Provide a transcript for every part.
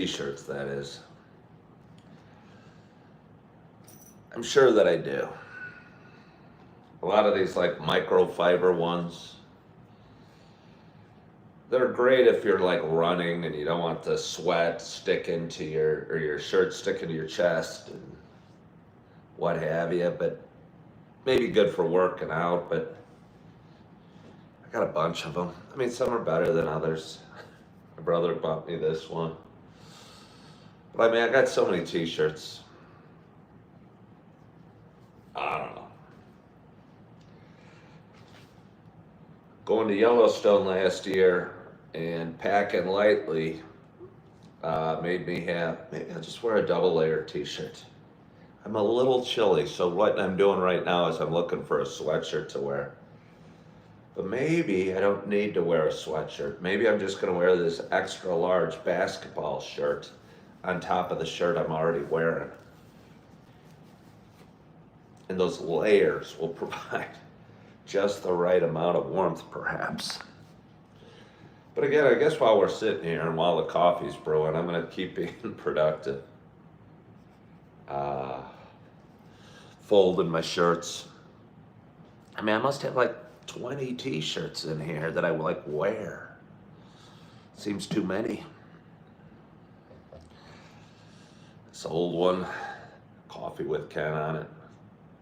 T-shirts, that is. I'm sure that I do. A lot of these like microfiber ones, they're great if you're like running and you don't want the sweat stick into your shirt stick into your chest and what have you, but maybe good for working out, but I got a bunch of them. I mean, some are better than others. My brother bought me this one. But I mean, I got so many t-shirts. I don't know. Going to Yellowstone last year and packing lightly made me maybe I'll just wear a double layer t-shirt. I'm a little chilly, so what I'm doing right now is I'm looking for a sweatshirt to wear. But maybe I don't need to wear a sweatshirt. Maybe I'm just gonna wear this extra large basketball shirt on top of the shirt I'm already wearing. And those layers will provide just the right amount of warmth, perhaps. But again, I guess while we're sitting here and while the coffee's brewing, I'm gonna keep being productive. Folding my shirts. I mean, I must have like 20 t-shirts in here that I like wear. Seems too many. This old one, coffee with Ken on it.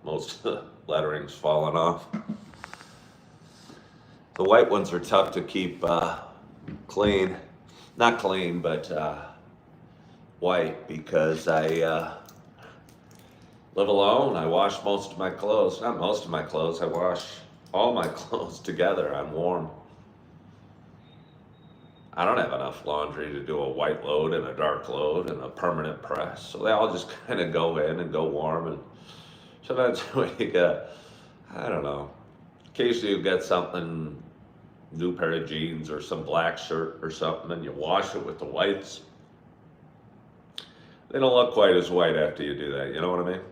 Most of the lettering's fallen off. The white ones are tough to keep clean. Not clean, but white, because I live alone. I wash most of my clothes. Not most of my clothes. I wash all my clothes together on warm. I don't have enough laundry to do a white load and a dark load and a permanent press. So they all just kind of go in and go warm. And sometimes when you get, I don't know, occasionally you get something, new pair of jeans or some black shirt or something, and you wash it with the whites. They don't look quite as white after you do that, you know what I mean?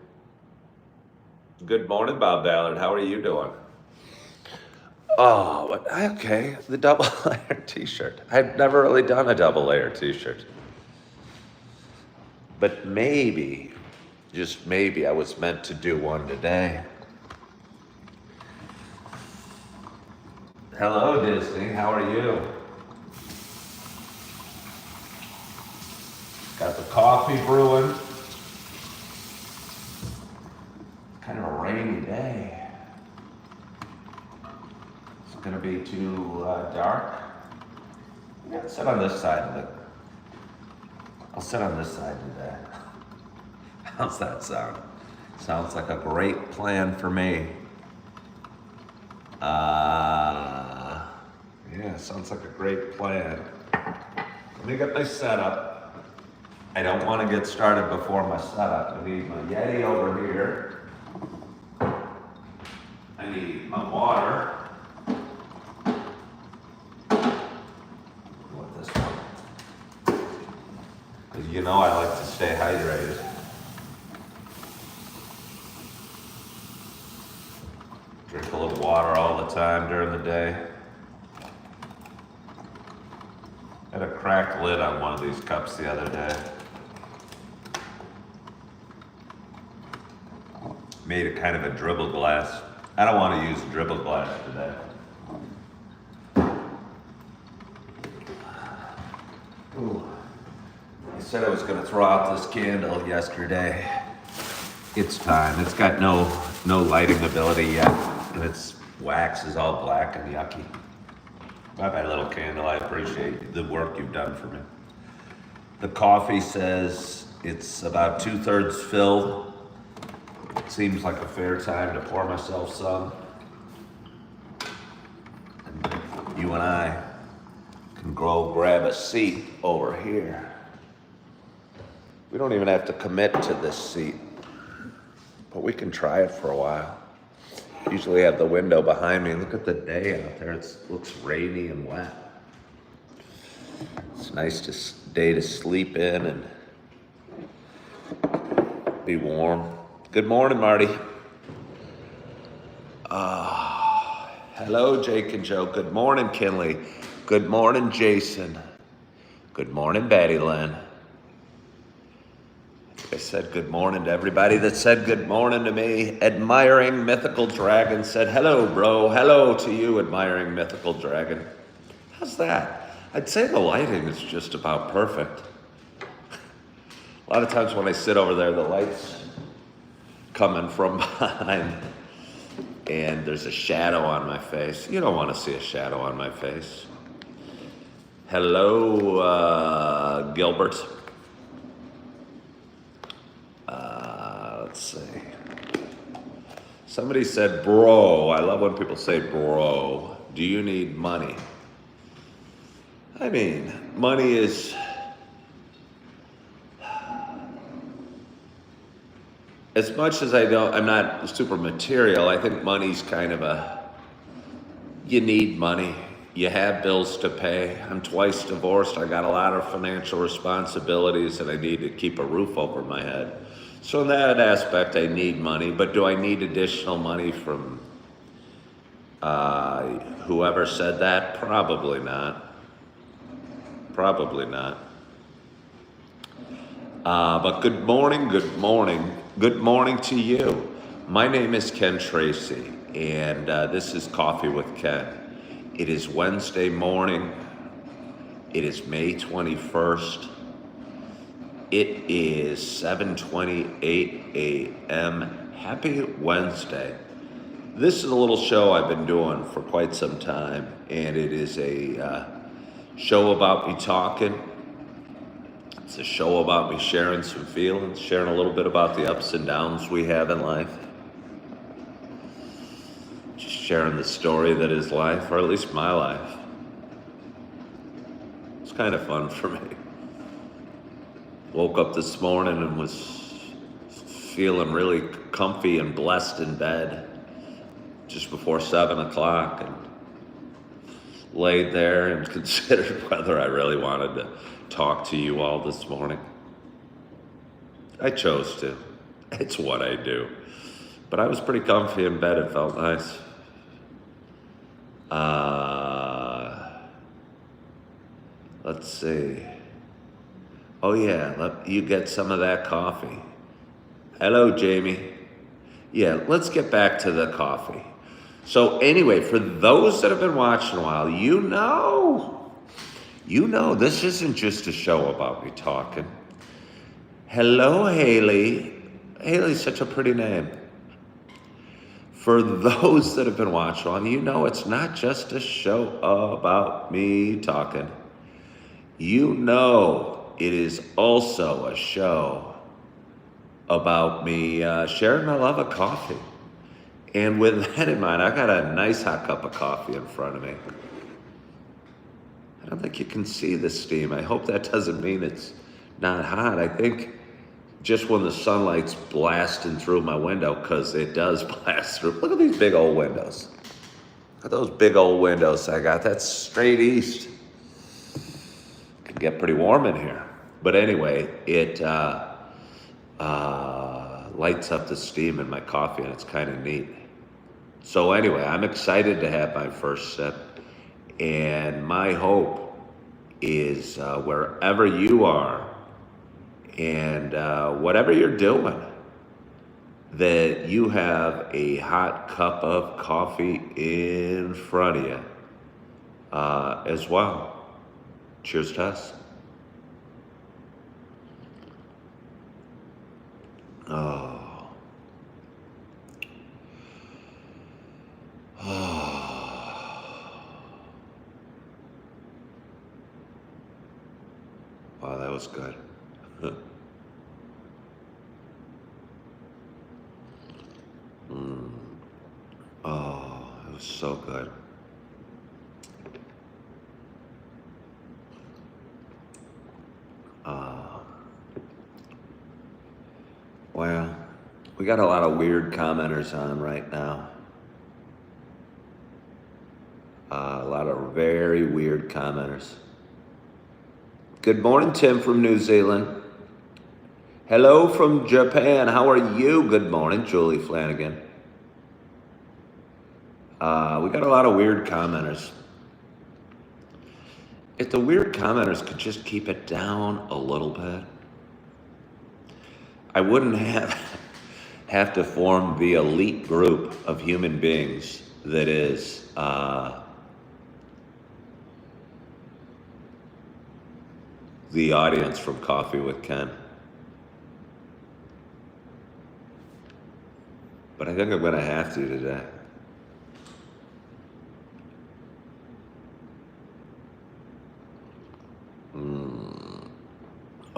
Good morning, Bob Ballard. How are you doing? Oh, okay, the double layer t-shirt. I've never really done a double layer t-shirt. But maybe, just maybe, I was meant to do one today. Hello, Disney, how are you? Got the coffee brewing. Kind of a rainy day. It's gonna be too dark. I'm gonna sit on this side of it. I'll sit on this side today. How's that sound? Sounds like a great plan for me. Yeah, sounds like a great plan. Let me get my setup. I don't want to get started before my setup. I need my Yeti over here. I need my water. What this one? Because you know I like to stay hydrated. Drink a little water all the time during the day. I had a cracked lid on one of these cups the other day. Made it kind of a dribble glass. I don't want to use a dribble glass today. Ooh. I said I was going to throw out this candle yesterday. It's time. It's got no lighting ability yet, and its wax is all black and yucky. Bye-bye, little candle. I appreciate the work you've done for me. The coffee says it's about 2/3 filled. Seems like a fair time to pour myself some. And you and I can go grab a seat over here. We don't even have to commit to this seat, but we can try it for a while. Usually have the window behind me. Look at the day out there. It looks rainy and wet. It's a nice day to sleep in and be warm. Good morning, Marty. Hello, Jake and Joe. Good morning, Kinley. Good morning, Jason. Good morning, Betty Lynn. I said good morning to everybody that said good morning to me. Admiring Mythical Dragon said, hello, bro. Hello to you, Admiring Mythical Dragon. How's that? I'd say the lighting is just about perfect. A lot of times when I sit over there, the light's coming from behind and there's a shadow on my face. You don't want to see a shadow on my face. Hello, Gilbert. Let's see. Somebody said, bro. I love when people say, bro. Do you need money? I mean, money is... As much as I'm not super material, I think money's kind of you need money. You have bills to pay. I'm twice divorced. I got a lot of financial responsibilities and I need to keep a roof over my head. So in that aspect, I need money, but do I need additional money from whoever said that? Probably not. Probably not. But good morning to you. My name is Ken Tracy, and this is Coffee with Ken. It is Wednesday morning. It is May 21st. It is 7:28 a.m. Happy Wednesday. This is a little show I've been doing for quite some time, and it is a show about me talking. It's a show about me sharing some feelings, sharing a little bit about the ups and downs we have in life. Just sharing the story that is life, or at least my life. It's kind of fun for me. Woke up this morning and was feeling really comfy and blessed in bed just before 7 o'clock and laid there and considered whether I really wanted to talk to you all this morning. I chose to. It's what I do. But I was pretty comfy in bed. It felt nice. Let's see. Oh yeah, you get some of that coffee. Hello, Jamie. Yeah, let's get back to the coffee. So anyway, for those that have been watching a while, you know this isn't just a show about me talking. Hello, Haley. Haley's such a pretty name. For those that have been watching a while, you know it's not just a show about me talking. You know it is also a show about me sharing my love of coffee. And with that in mind, I got a nice hot cup of coffee in front of me. I don't think you can see the steam. I hope that doesn't mean it's not hot. I think just when the sunlight's blasting through my window, because it does blast through. Look at these big old windows. Look at those big old windows I got. That's straight east. It can get pretty warm in here. But anyway, it lights up the steam in my coffee, and it's kind of neat. So anyway, I'm excited to have my first sip. And my hope is wherever you are and whatever you're doing, that you have a hot cup of coffee in front of you as well. Cheers to us. Oh. Wow, that was good. Oh, it was so good. Well, we got a lot of weird commenters on right now. A lot of very weird commenters. Good morning, Tim from New Zealand. Hello from Japan. How are you? Good morning, Julie Flanagan. We got a lot of weird commenters. If the weird commenters could just keep it down a little bit. I wouldn't have to form the elite group of human beings that is the audience from Coffee with Ken. But I think I'm going to have to today.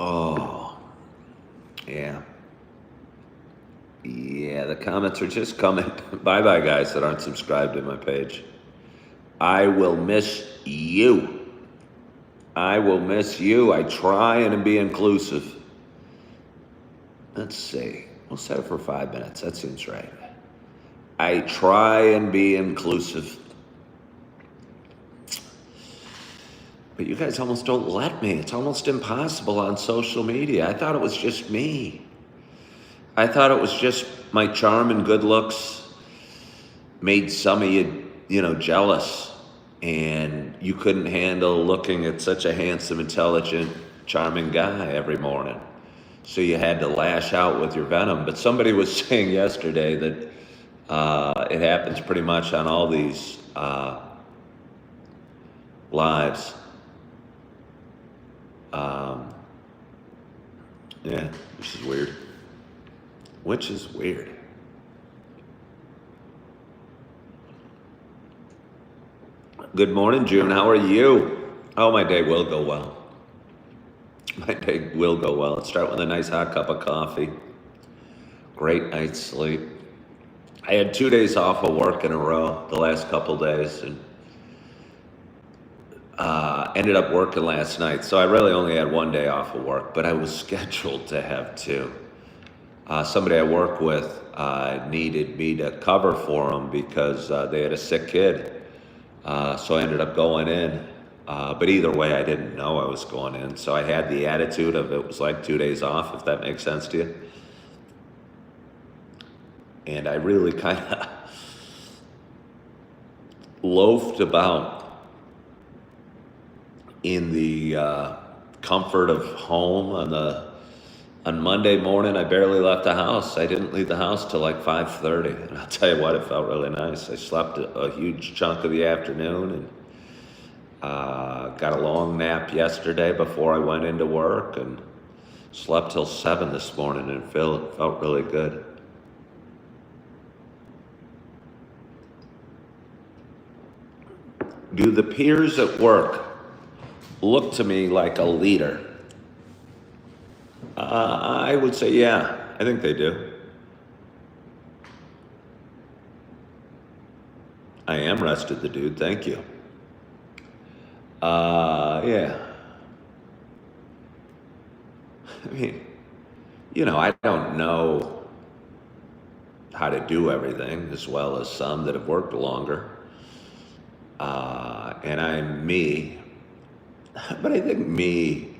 Oh, yeah. Yeah, the comments are just coming. Bye-bye, guys that aren't subscribed to my page. I will miss you. I will miss you. I try and be inclusive. Let's see. We'll set it for 5 minutes. That seems right. I try and be inclusive. But you guys almost don't let me. It's almost impossible on social media. I thought it was just me. I thought it was just my charm and good looks made some of you, jealous. And you couldn't handle looking at such a handsome, intelligent, charming guy every morning. So you had to lash out with your venom. But somebody was saying yesterday that it happens pretty much on all these lives. Yeah, which is weird. Good morning, June. How are you? Oh, my day will go well. My day will go well. Let's start with a nice hot cup of coffee. Great night's sleep. I had 2 days off of work in a row the last couple days, and ended up working last night. So I really only had 1 day off of work, but I was scheduled to have 2. Somebody I work with needed me to cover for them because they had a sick kid. So I ended up going in. But either way, I didn't know I was going in. So I had the attitude of it was like 2 days off, if that makes sense to you. And I really kind of loafed about in the comfort of home on Monday morning. I barely left the house. I didn't leave the house till like 5:30. And I'll tell you what, it felt really nice. I slept a huge chunk of the afternoon and got a long nap yesterday before I went into work and slept till 7 this morning, and it felt really good. Do the peers at work look to me like a leader? I would say, yeah, I think they do. I am rested the dude, thank you. Yeah. I mean, I don't know how to do everything as well as some that have worked longer. And I'm me. But I think me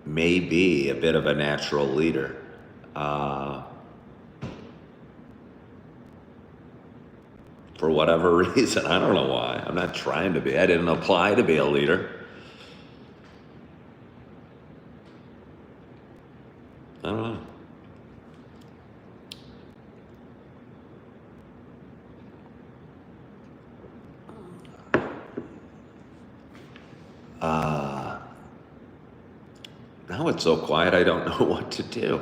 may be a bit of a natural leader. For whatever reason. I don't know why. I'm not trying to be. I didn't apply to be a leader. I don't know. Now it's so quiet, I don't know what to do.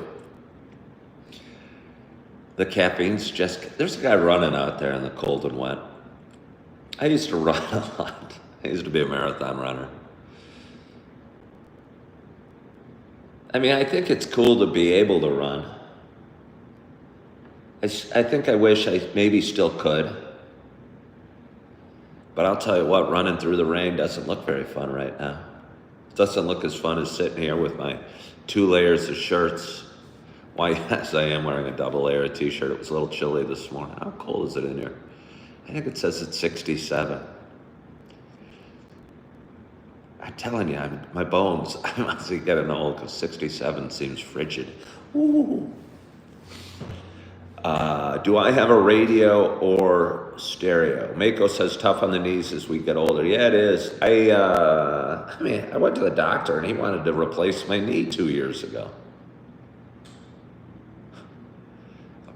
The caffeine's there's a guy running out there in the cold and wet. I used to run a lot. I used to be a marathon runner. I mean, I think it's cool to be able to run. I think I wish I maybe still could. But I'll tell you what, running through the rain doesn't look very fun right now. It doesn't look as fun as sitting here with my 2 layers of shirts. Why, yes, I am wearing a double layer of t-shirt. It was a little chilly this morning. How cold is it in here? I think it says it's 67. I'm telling you, my bones, I'm honestly getting old because 67 seems frigid. Ooh. Do I have a radio or stereo? Mako says tough on the knees as we get older. Yeah, it is. I went to the doctor and he wanted to replace my knee 2 years ago.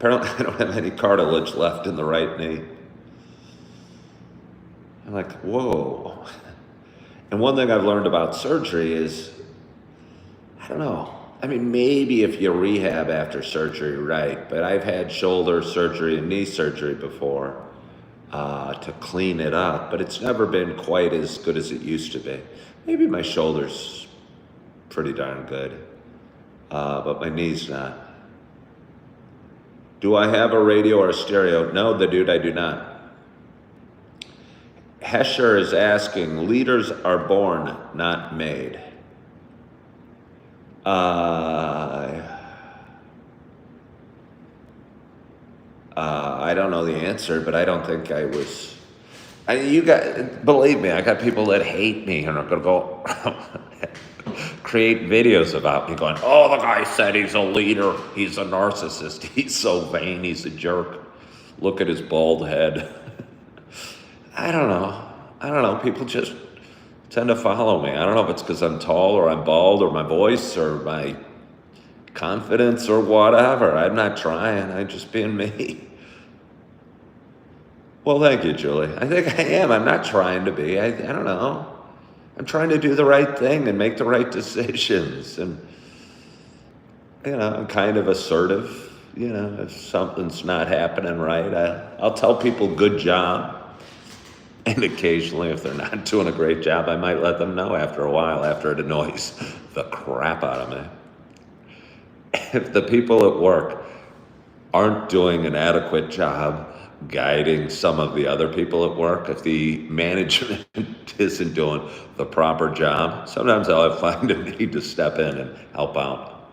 Apparently I don't have any cartilage left in the right knee. I'm like, whoa. And one thing I've learned about surgery is, I don't know. I mean, maybe if you rehab after surgery, right? But I've had shoulder surgery and knee surgery before to clean it up, but it's never been quite as good as it used to be. Maybe my shoulder's pretty darn good, but my knee's not. Do I have a radio or a stereo? No, the dude, I do not. Hesher is asking, leaders are born, not made. I don't know the answer, but I don't think I was. Believe me, I got people that hate me and are gonna go create videos about me going, oh, the guy said he's a leader, he's a narcissist, he's so vain, he's a jerk. Look at his bald head. I don't know. People just tend to follow me. I don't know if it's because I'm tall or I'm bald or my voice or my confidence or whatever. I'm not trying. I'm just being me. Well, thank you, Julie. I think I am. I'm not trying to be. I don't know. I'm trying to do the right thing and make the right decisions. And, I'm kind of assertive. If something's not happening right, I'll tell people good job. And occasionally, if they're not doing a great job, I might let them know after a while, after it annoys the crap out of me. If the people at work aren't doing an adequate job guiding some of the other people at work, if the management isn't doing the proper job, sometimes I'll find a need to step in and help out.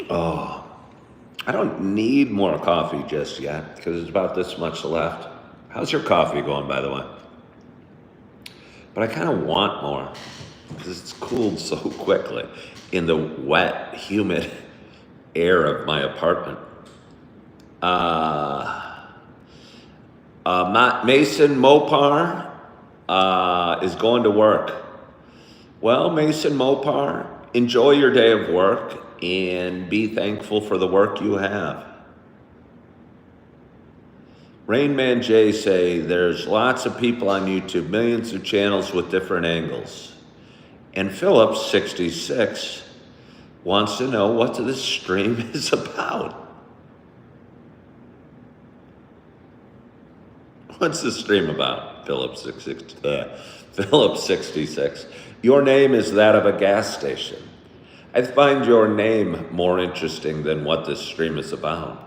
Oh. I don't need more coffee just yet because there's about this much left. How's your coffee going, by the way? But I kind of want more because it's cooled so quickly in the wet, humid air of my apartment. Mason Mopar is going to work. Well, Mason Mopar, enjoy your day of work and be thankful for the work you have. Rainman J say, there's lots of people on YouTube, millions of channels with different angles. And Phillips 66 wants to know what this stream is about. What's the stream about, Phillips 66? Your name is that of a gas station. I find your name more interesting than what this stream is about.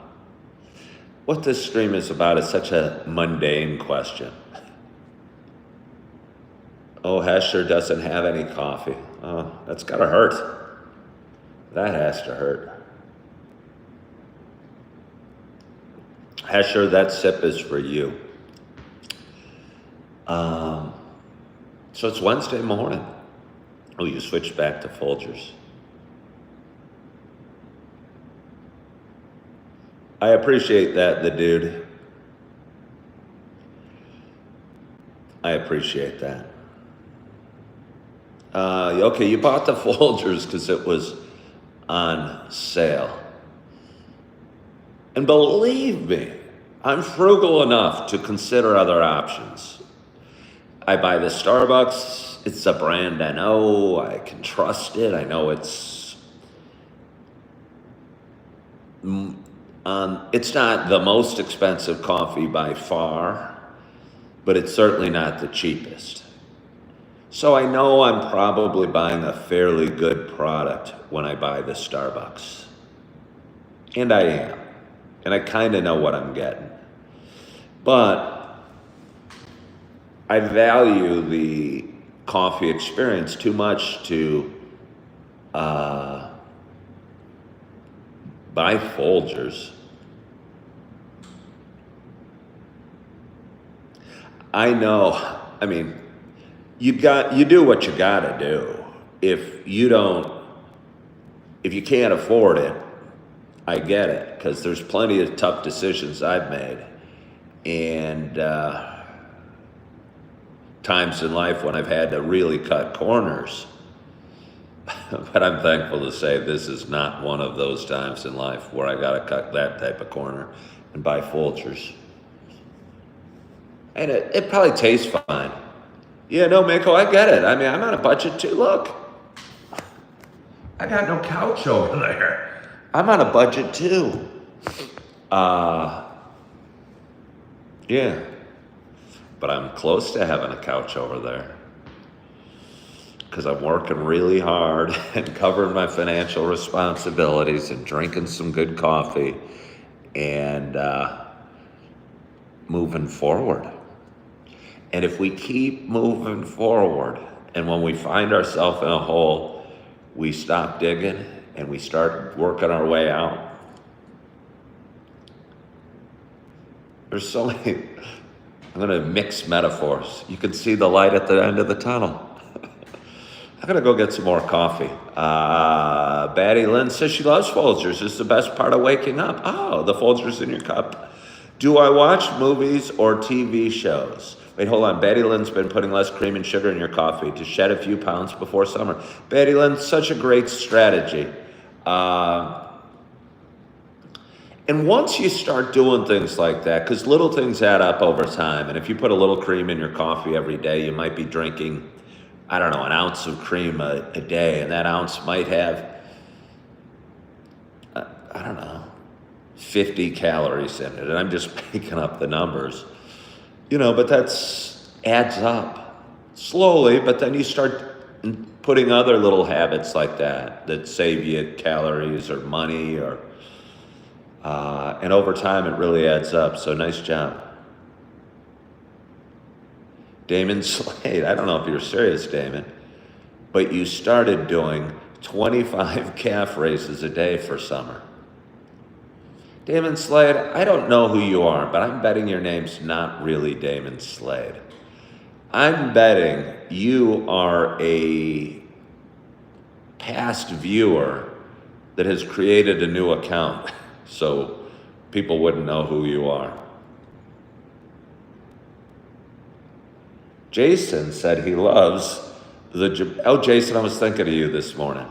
What this stream is about is such a mundane question. Oh, Hesher doesn't have any coffee. Oh, that's gotta hurt. That has to hurt. Hesher, that sip is for you. So it's Wednesday morning. Oh, you switched back to Folgers. I appreciate that, the dude. I appreciate that. Okay, you bought the Folgers because it was on sale. And believe me, I'm frugal enough to consider other options. I buy the Starbucks. It's a brand I know. I can trust it. I know it's not the most expensive coffee by far, but it's certainly not the cheapest. So I know I'm probably buying a fairly good product when I buy the Starbucks. And I am. And I kind of know what I'm getting. But I value the coffee experience too much to buy Folgers. I know, you do what you gotta do. If you can't afford it, I get it, because there's plenty of tough decisions I've made. And times in life when I've had to really cut corners. But I'm thankful to say this is not one of those times in life where I gotta cut that type of corner and buy Folgers. And it probably tastes fine. Yeah, no, Mako, I get it. I mean, I'm on a budget too. Look, I got no couch over there. I'm on a budget too. Yeah, but I'm close to having a couch over there because I'm working really hard and covering my financial responsibilities and drinking some good coffee and moving forward. And if we keep moving forward, and when we find ourselves in a hole, we stop digging and we start working our way out. There's so many, I'm going to mix metaphors. You can see the light at the end of the tunnel. I'm going to go get some more coffee. Batty Lynn says she loves Folgers. It's the best part of waking up. Oh, the Folgers in your cup. Do I watch movies or TV shows? Wait, hold on. Betty Lynn's been putting less cream and sugar in your coffee to shed a few pounds before summer. Betty Lynn, such a great strategy. And once you start doing things like that, because little things add up over time, and if you put a little cream in your coffee every day, you might be drinking, I don't know, an ounce of cream a day, and that ounce might have, I don't know, 50 calories in it, and I'm just making up the numbers. But that's adds up slowly, but then you start putting other little habits like that save you calories or money, and over time it really adds up, so nice job. Damon Slade, I don't know if you're serious, Damon, but you started doing 25 calf raises a day for summer. Damon Slade, I don't know who you are, but I'm betting your name's not really Damon Slade. I'm betting you are a past viewer that has created a new account so people wouldn't know who you are. Jason said he loves Jason, I was thinking of you this morning.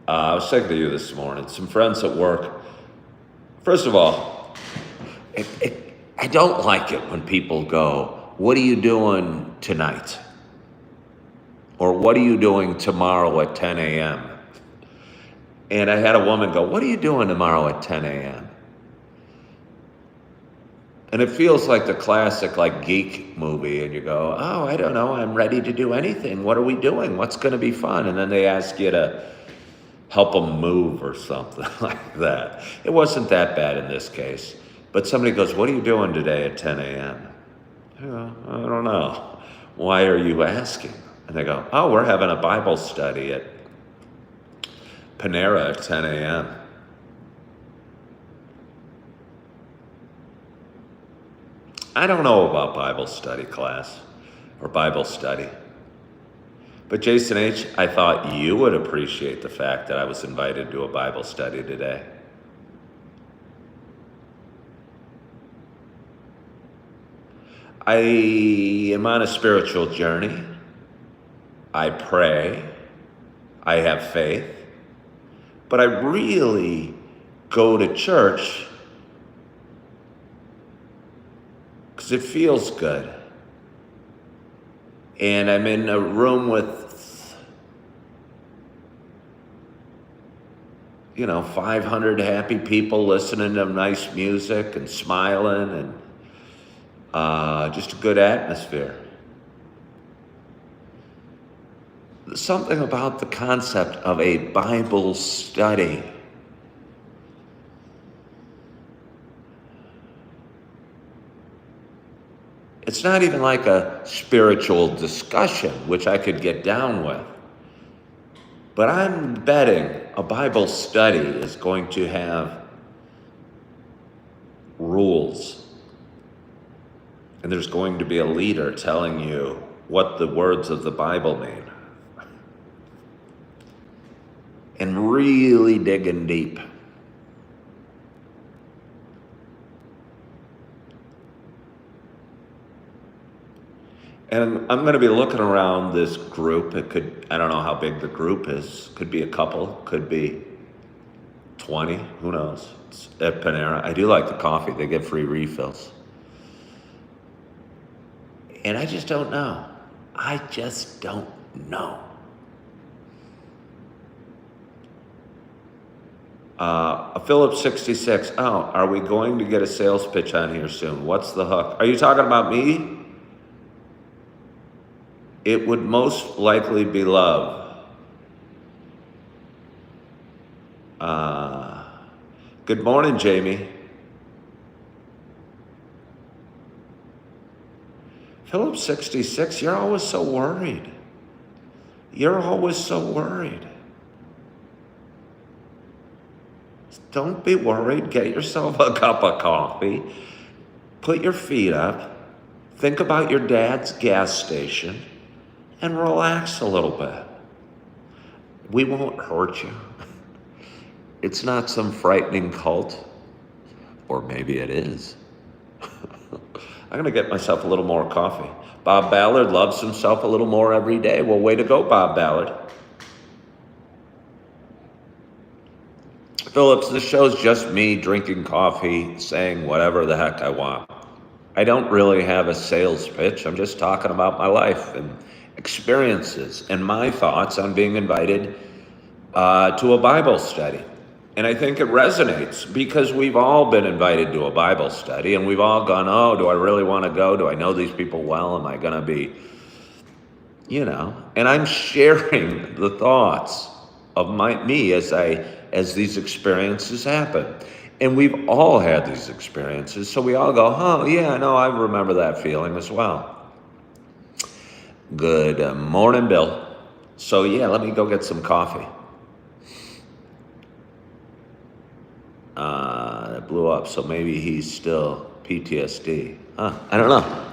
Some friends at work. First of all, I don't like it when people go, what are you doing tonight? Or what are you doing tomorrow at 10 a.m.? And I had a woman go, what are you doing tomorrow at 10 a.m.? And it feels like the classic geek movie, and you go, oh, I don't know, I'm ready to do anything. What are we doing? What's going to be fun? And then they ask you to help them move or something like that. It wasn't that bad in this case. But somebody goes, what are you doing today at 10 a.m.? I don't know. Why are you asking? And they go, oh, we're having a Bible study at Panera at 10 a.m. I don't know about Bible study class or Bible study. But Jason H., I thought you would appreciate the fact that I was invited to a Bible study today. I am on a spiritual journey. I pray. I have faith. But I really go to church because it feels good. And I'm in a room with, 500 happy people listening to nice music and smiling and just a good atmosphere. Something about the concept of a Bible study. It's not even like a spiritual discussion, which I could get down with. But I'm betting a Bible study is going to have rules. And there's going to be a leader telling you what the words of the Bible mean. And really digging deep. And I'm going to be looking around this group. I don't know how big the group is. Could be a couple, could be 20, who knows? It's at Panera. I do like the coffee. They get free refills. And I just don't know. I just don't know. A Phillips 66. Oh, are we going to get a sales pitch on here soon? What's the hook? Are you talking about me? It would most likely be love. Good morning, Jamie. Phillips 66, you're always so worried. You're always so worried. Don't be worried. Get yourself a cup of coffee. Put your feet up. Think about your dad's gas station and relax a little bit. We won't hurt you. It's not some frightening cult. Or maybe it is. I'm going to get myself a little more coffee. Bob Ballard loves himself a little more every day. Well, way to go, Bob Ballard. Phillips, this show's just me drinking coffee, saying whatever the heck I want. I don't really have a sales pitch. I'm just talking about my life and experiences and my thoughts on being invited to a Bible study. And I think it resonates because we've all been invited to a Bible study and we've all gone, oh, do I really want to go? Do I know these people well? Am I going to be, and I'm sharing the thoughts of me as these experiences happen. And we've all had these experiences. So we all go, oh, yeah, no, I remember that feeling as well. Good morning, Bill. So yeah, let me go get some coffee. It blew up, so maybe he's still PTSD. I don't know.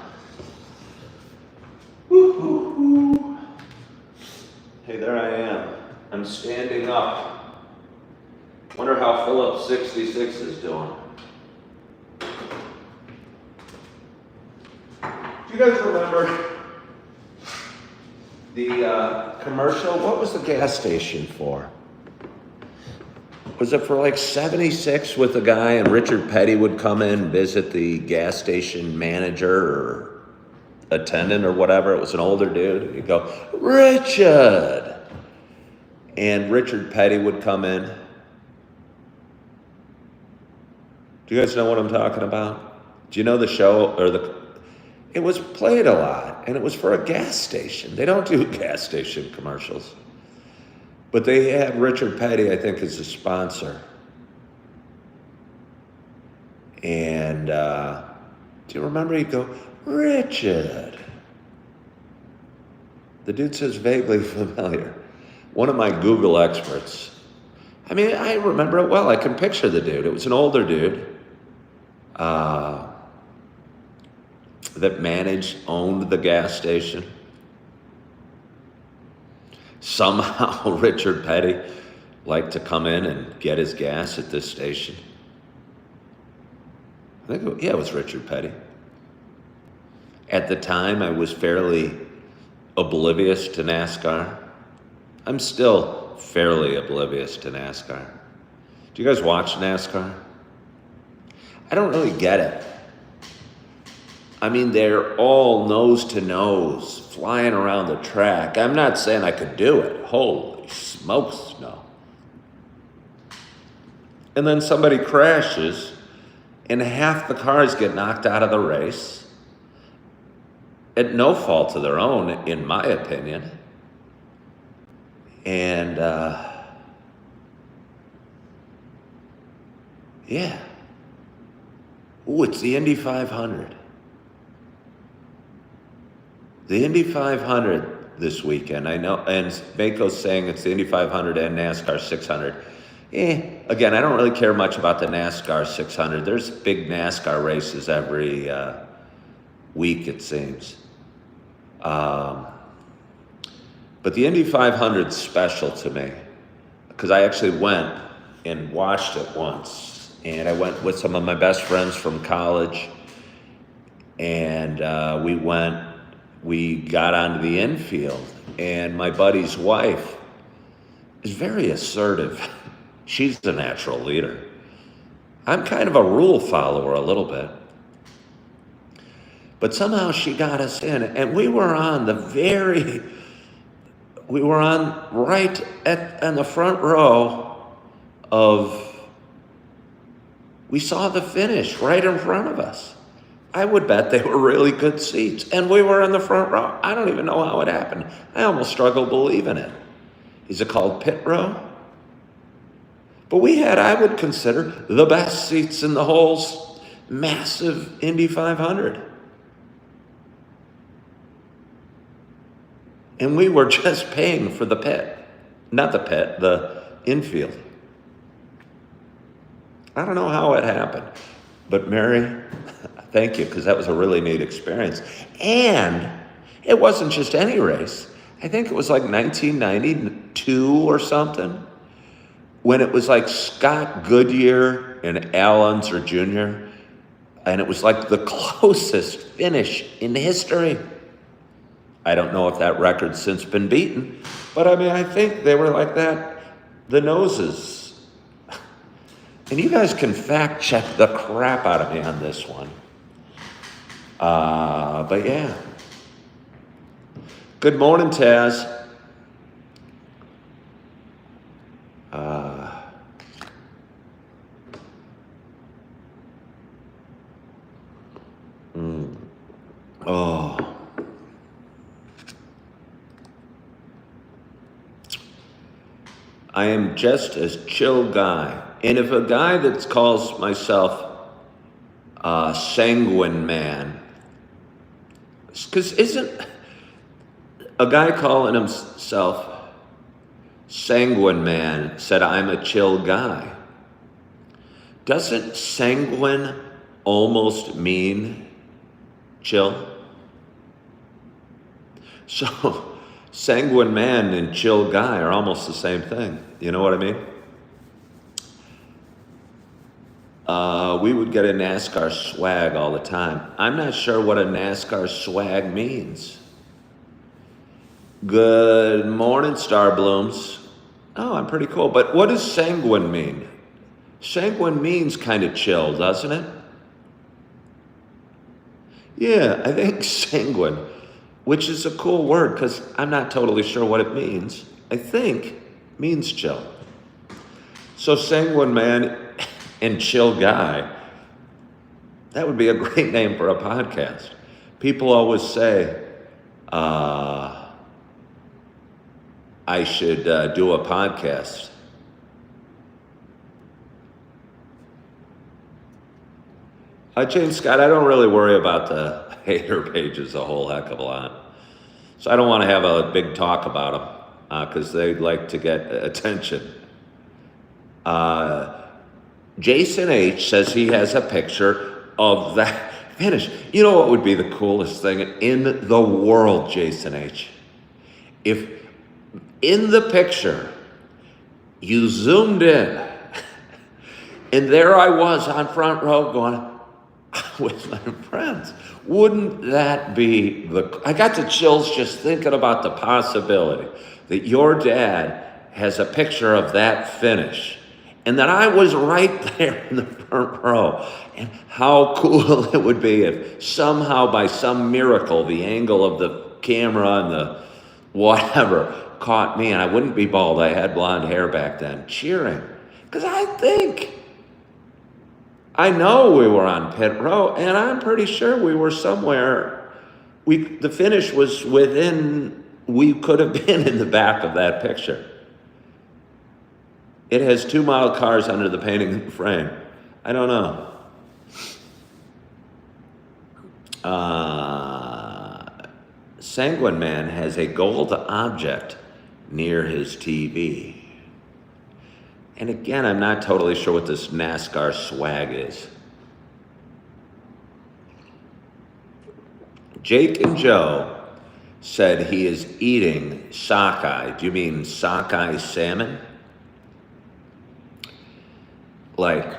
Woo-hoo-hoo. Hey, there I am. I'm standing up. Wonder how Phillips 66 is doing. Do you guys remember the commercial? What was the gas station for? Was it for like 76 with a guy and Richard Petty would come in and visit the gas station manager or attendant or whatever? It was an older dude. He'd go, Richard! And Richard Petty would come in. Do you guys know what I'm talking about? Do you know the show it was played a lot and it was for a gas station. They don't do gas station commercials. But they had Richard Petty, I think, as a sponsor. And do you remember he'd go, Richard? The dude says vaguely familiar. One of my Google experts. I mean, I remember it well. I can picture the dude. It was an older dude that owned the gas station. Somehow Richard Petty liked to come in and get his gas at this station. It was Richard Petty. At the time, I was fairly oblivious to NASCAR. I'm still fairly oblivious to NASCAR. Do you guys watch NASCAR? I don't really get it. I mean, they're all nose to nose, flying around the track. I'm not saying I could do it. Holy smokes, no. And then somebody crashes, and half the cars get knocked out of the race. At no fault of their own, in my opinion. And, yeah. Ooh, it's the Indy 500. The Indy 500 this weekend, I know, and Mako's saying it's the Indy 500 and NASCAR 600. Again, I don't really care much about the NASCAR 600. There's big NASCAR races every week, it seems. But the Indy 500 is special to me because I actually went and watched it once. And I went with some of my best friends from college, and we went we got onto the infield, and my buddy's wife is very assertive. She's a natural leader. I'm kind of a rule follower a little bit. But somehow she got us in, and we were on right in the front row we saw the finish right in front of us. I would bet they were really good seats, and we were in the front row. I don't even know how it happened. I almost struggle believing it. Is it called pit row? But we had, I would consider, the best seats in the whole massive Indy 500. And we were just paying for the pit. Not the pit, the infield. I don't know how it happened. But Mary, thank you, because that was a really neat experience. And it wasn't just any race. I think it was like 1992 or something, when it was like Scott Goodyear and Al Unser Jr., and it was like the closest finish in history. I don't know if that record's since been beaten, but I mean, I think they were like that, the noses. And you guys can fact check the crap out of me on this one. But yeah. Good morning, Taz. Oh. I am just a chill guy. And if a guy that calls myself a sanguine man, because isn't a guy calling himself sanguine man said, I'm a chill guy. Doesn't sanguine almost mean chill? So sanguine man and chill guy are almost the same thing. You know what I mean? We would get a NASCAR swag all the time. I'm not sure what a NASCAR swag means. Good morning, Star Blooms. Oh, I'm pretty cool. But what does sanguine mean? Sanguine means kind of chill, doesn't it? Yeah, I think sanguine, which is a cool word because I'm not totally sure what it means. I think means chill. So sanguine man and chill guy, that would be a great name for a podcast. People always say, I should do a podcast. James Scott, I don't really worry about the hater pages a whole heck of a lot. So I don't want to have a big talk about them because they'd like to get attention. Jason H. says he has a picture of that finish. You know what would be the coolest thing in the world, Jason H.? If in the picture you zoomed in and there I was on front row going with my friends. Wouldn't that be I got the chills just thinking about the possibility that your dad has a picture of that finish and that I was right there in the front row. And how cool it would be if somehow by some miracle the angle of the camera and the whatever caught me and I wouldn't be bald. I had blonde hair back then, cheering. Because I know we were on pit row, and I'm pretty sure we were somewhere. The finish was we could have been in the back of that picture. It has 2 model cars under the painting and frame. I don't know. Sanguine Man has a gold object near his TV. And again, I'm not totally sure what this NASCAR swag is. Jake and Joe said he is eating sockeye. Do you mean sockeye salmon? Like,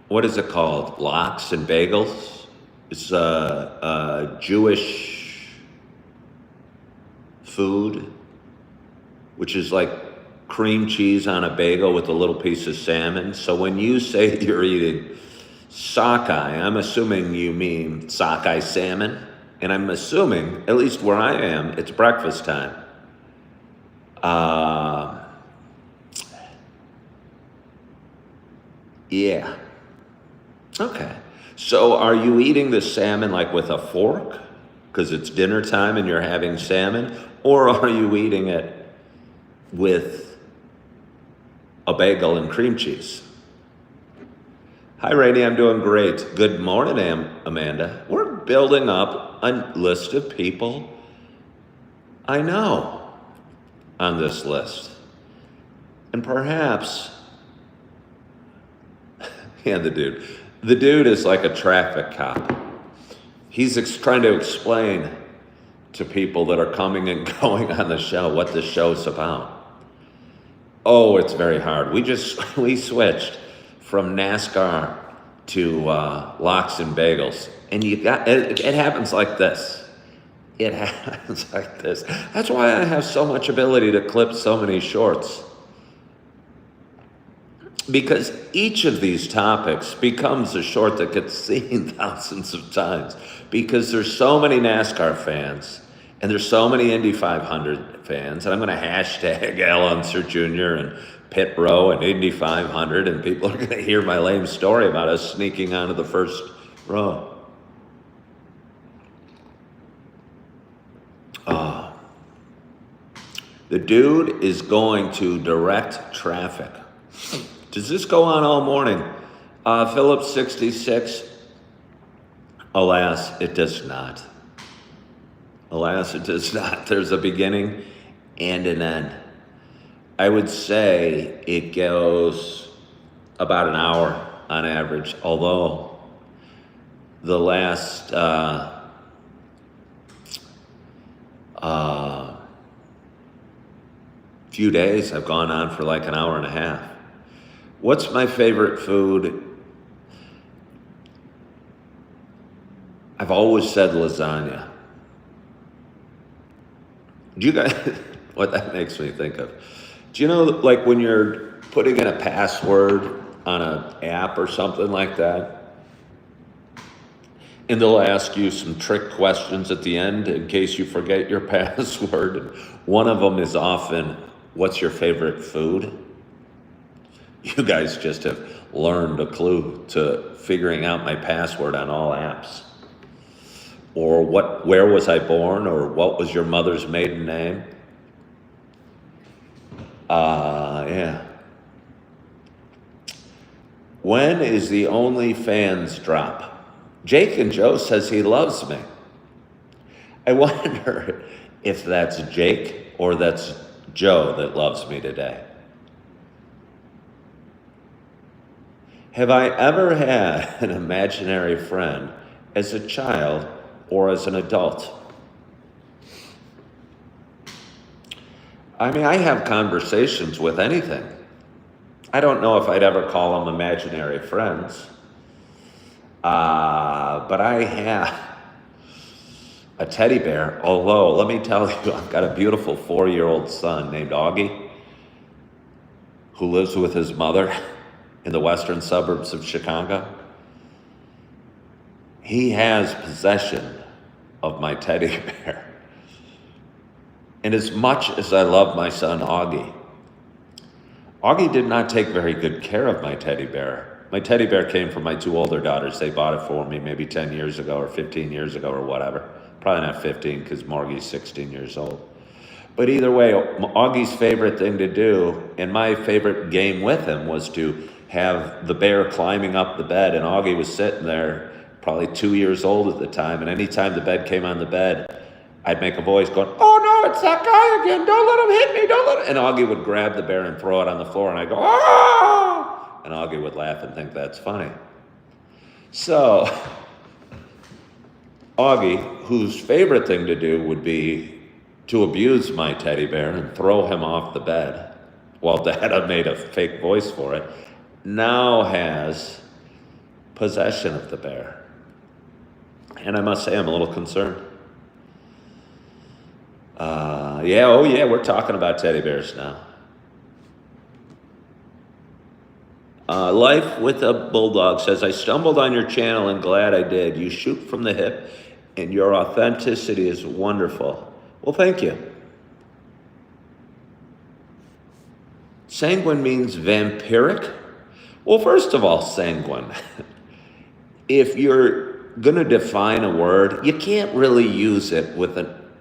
what is it called? Lox and bagels? It's Jewish food, which is like cream cheese on a bagel with a little piece of salmon. So when you say you're eating sockeye, I'm assuming you mean sockeye salmon. And I'm assuming, at least where I am, it's breakfast time. Yeah. Okay. So are you eating the salmon like with a fork? Because it's dinner time and you're having salmon? Or are you eating it with a bagel and cream cheese? Hi, Rainey. I'm doing great. Good morning, Amanda. We're building up a list of people I know on this list. And perhaps, yeah, the dude is like a traffic cop. He's trying to explain to people that are coming and going on the show what the show's about. Oh, it's very hard. We switched from NASCAR to lox and bagels, and it happens like this. It happens like this. That's why I have so much ability to clip so many shorts. Because each of these topics becomes a short that gets seen thousands of times. Because there's so many NASCAR fans, and there's so many Indy 500 fans, and I'm going to hashtag Al Unser Jr. and Pit Row and Indy 500, and people are going to hear my lame story about us sneaking onto the first row. The dude is going to direct traffic. Does this go on all morning? Phillips 66, alas, it does not. Alas, it does not. There's a beginning and an end. I would say it goes about an hour on average, although the last few days I've gone on for like an hour and a half. What's my favorite food? I've always said lasagna. Do you guys, what that makes me think of? Do you know, like when you're putting in a password on an app or something like that, and they'll ask you some trick questions at the end in case you forget your password. And one of them is often, what's your favorite food? You guys just have learned a clue to figuring out my password on all apps. Or where was I born? Or what was your mother's maiden name? Yeah. When is the OnlyFans drop? Jake and Joe says he loves me. I wonder if that's Jake or that's Joe that loves me today. Have I ever had an imaginary friend as a child or as an adult? I mean, I have conversations with anything. I don't know if I'd ever call them imaginary friends, but I have a teddy bear, although let me tell you, I've got a beautiful 4-year-old son named Augie who lives with his mother in the western suburbs of Chicago. He has possession of my teddy bear. And as much as I love my son Augie did not take very good care of my teddy bear. My teddy bear came from my 2 older daughters. They bought it for me maybe 10 years ago or 15 years ago or whatever. Probably not 15 because Morgie's 16 years old. But either way, Augie's favorite thing to do, and my favorite game with him, was to have the bear climbing up the bed, and Augie was sitting there, probably 2 years old at the time, and anytime the bed came on the bed, I'd make a voice going, "Oh no, it's that guy again, don't let him hit me, don't let him," and Augie would grab the bear and throw it on the floor, and I'd go, "Ah!" And Augie would laugh and think that's funny. So, Augie, whose favorite thing to do would be to abuse my teddy bear and throw him off the bed, while Dad made a fake voice for it, now has possession of the bear. And I must say, I'm a little concerned. Yeah, oh yeah, we're talking about teddy bears now. Life with a Bulldog says, I stumbled on your channel and glad I did. You shoot from the hip and your authenticity is wonderful. Well, thank you. Sanguine means vampiric? Well, first of all, sanguine. If you're going to define a word, you can't really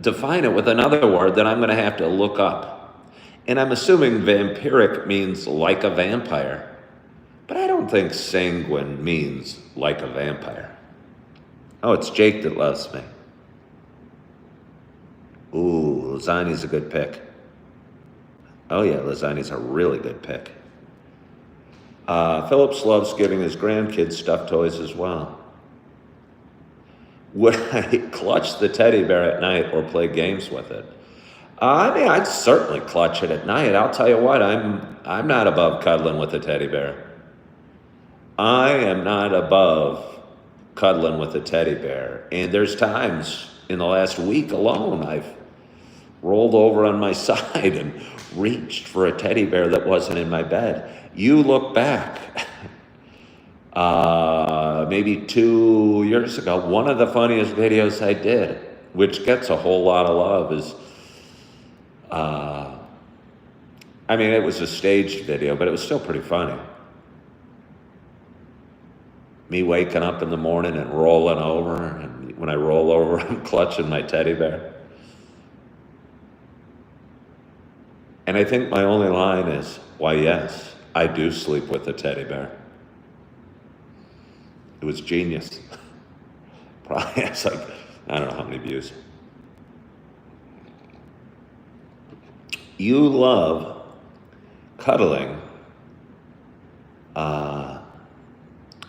define it with another word that I'm going to have to look up. And I'm assuming vampiric means like a vampire. But I don't think sanguine means like a vampire. Oh, it's Jake that loves me. Ooh, lasagna's a good pick. Oh yeah, lasagna's a really good pick. Phillips loves giving his grandkids stuffed toys as well. Would I clutch the teddy bear at night or play games with it? I mean, I'd certainly clutch it at night. I'll tell you what, I'm not above cuddling with a teddy bear. I am not above cuddling with a teddy bear. And there's times in the last week alone, I've rolled over on my side and reached for a teddy bear that wasn't in my bed. You look back, maybe 2 years ago, one of the funniest videos I did, which gets a whole lot of love, is, I mean, it was a staged video, but it was still pretty funny. Me waking up in the morning and rolling over, and when I roll over, I'm clutching my teddy bear. And I think my only line is, why, yes, I do sleep with a teddy bear. It was genius. Probably has like, I don't know how many views. You love cuddling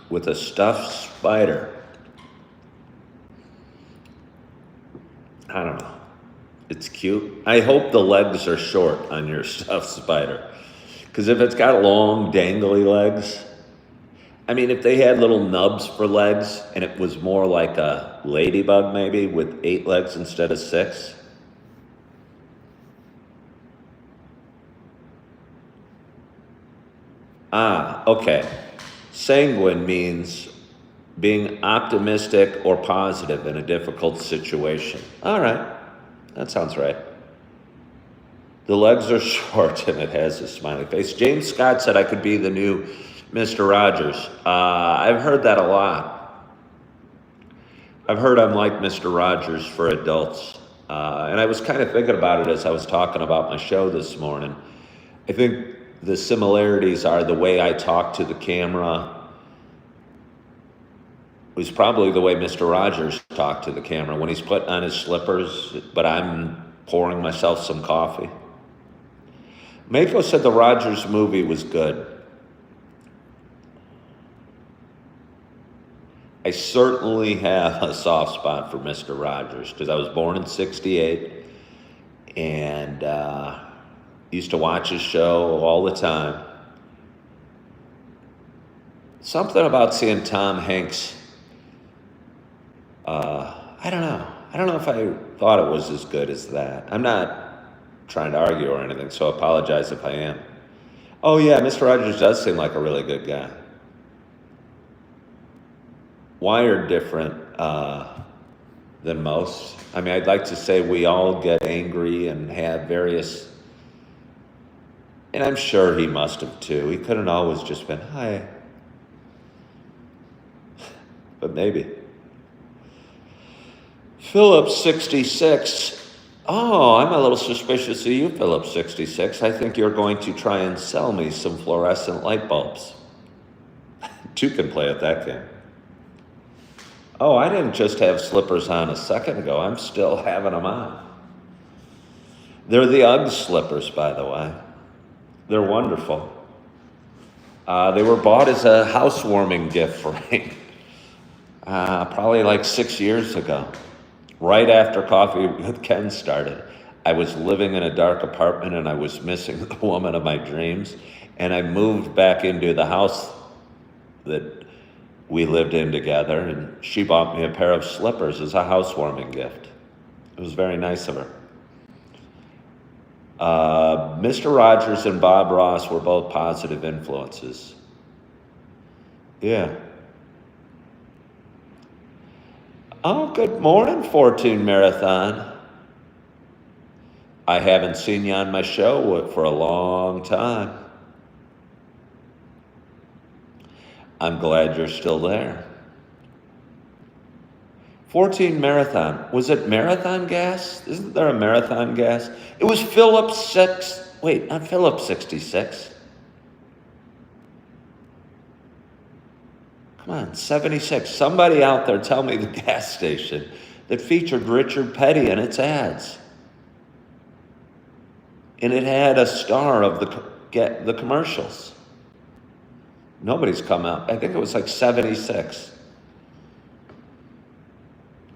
with a stuffed spider. I don't know. It's cute. I hope the legs are short on your stuffed spider. Because if it's got long, dangly legs, I mean, if they had little nubs for legs and it was more like a ladybug maybe with 8 legs instead of 6. Okay. Sanguine means being optimistic or positive in a difficult situation. All right. That sounds right. The legs are short and it has a smiley face. James Scott said I could be the new Mr. Rogers. I've heard that a lot. I've heard I'm like Mr. Rogers for adults. And I was kind of thinking about it as I was talking about my show this morning. I think the similarities are the way I talk to the camera. It was probably the way Mr. Rogers talked to the camera when he's putting on his slippers, but I'm pouring myself some coffee. Mako said the Rogers movie was good. I certainly have a soft spot for Mr. Rogers because I was born in '68 and used to watch his show all the time. Something about seeing Tom Hanks, I don't know. I don't know if I thought it was as good as that. I'm not trying to argue or anything, so I apologize if I am. Oh yeah, Mr. Rogers does seem like a really good guy. Wired different than most. I mean, I'd like to say we all get angry and have various, and I'm sure he must have too. He couldn't always just been, hi. But maybe. Phillips 66. Oh, I'm a little suspicious of you, Phillips 66. I think you're going to try and sell me some fluorescent light bulbs. Two can play at that game. Oh, I didn't just have slippers on a second ago. I'm still having them on. They're the UGG slippers, by the way. They're wonderful. They were bought as a housewarming gift for me. Probably like 6 years ago. Right after Coffee with Ken started. I was living in a dark apartment and I was missing the woman of my dreams. And I moved back into the house that we lived in together, and she bought me a pair of slippers as a housewarming gift. It was very nice of her. Mr. Rogers and Bob Ross were both positive influences. Yeah. Oh, good morning, 14 Marathon. I haven't seen you on my show for a long time. I'm glad you're still there. 14 Marathon. Was it Marathon Gas? Isn't there a Marathon Gas? It was Phillips 6. Wait, not Phillips 66. Come on, 76. Somebody out there tell me the gas station that featured Richard Petty in its ads. And it had a star of the commercials. Nobody's come out. I think it was like 76.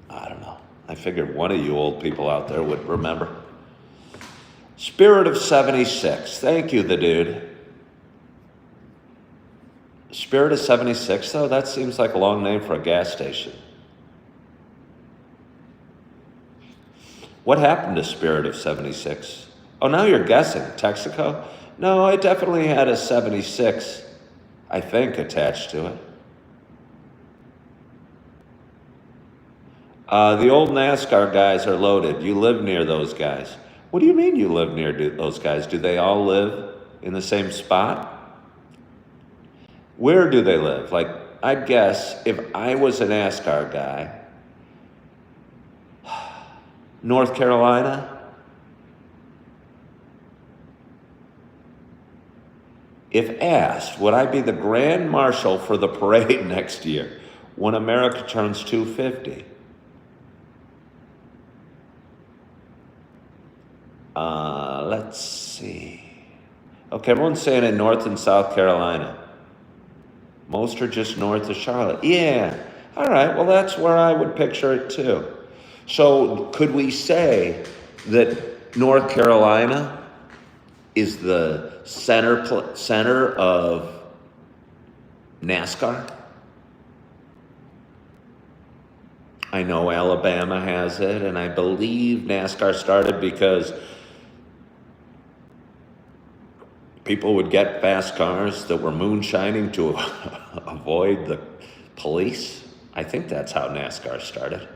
I don't know. I figured one of you old people out there would remember. Spirit of 76. Thank you, the dude. Spirit of 76, though? That seems like a long name for a gas station. What happened to Spirit of 76? Oh, now you're guessing. Texaco? No, it definitely had a 76, I think, attached to it. The old NASCAR guys are loaded. You live near those guys. What do you mean you live near those guys? Do they all live in the same spot? Where do they live? Like, I'd guess if I was a NASCAR guy, North Carolina, if asked, would I be the grand marshal for the parade next year when America turns 250? Let's see. Okay, everyone's saying in North and South Carolina. Most are just north of Charlotte. Yeah. All right. Well, that's where I would picture it too. So could we say that North Carolina is the center of NASCAR? I know Alabama has it, and I believe NASCAR started because people would get fast cars that were moonshining to avoid the police. I think that's how NASCAR started.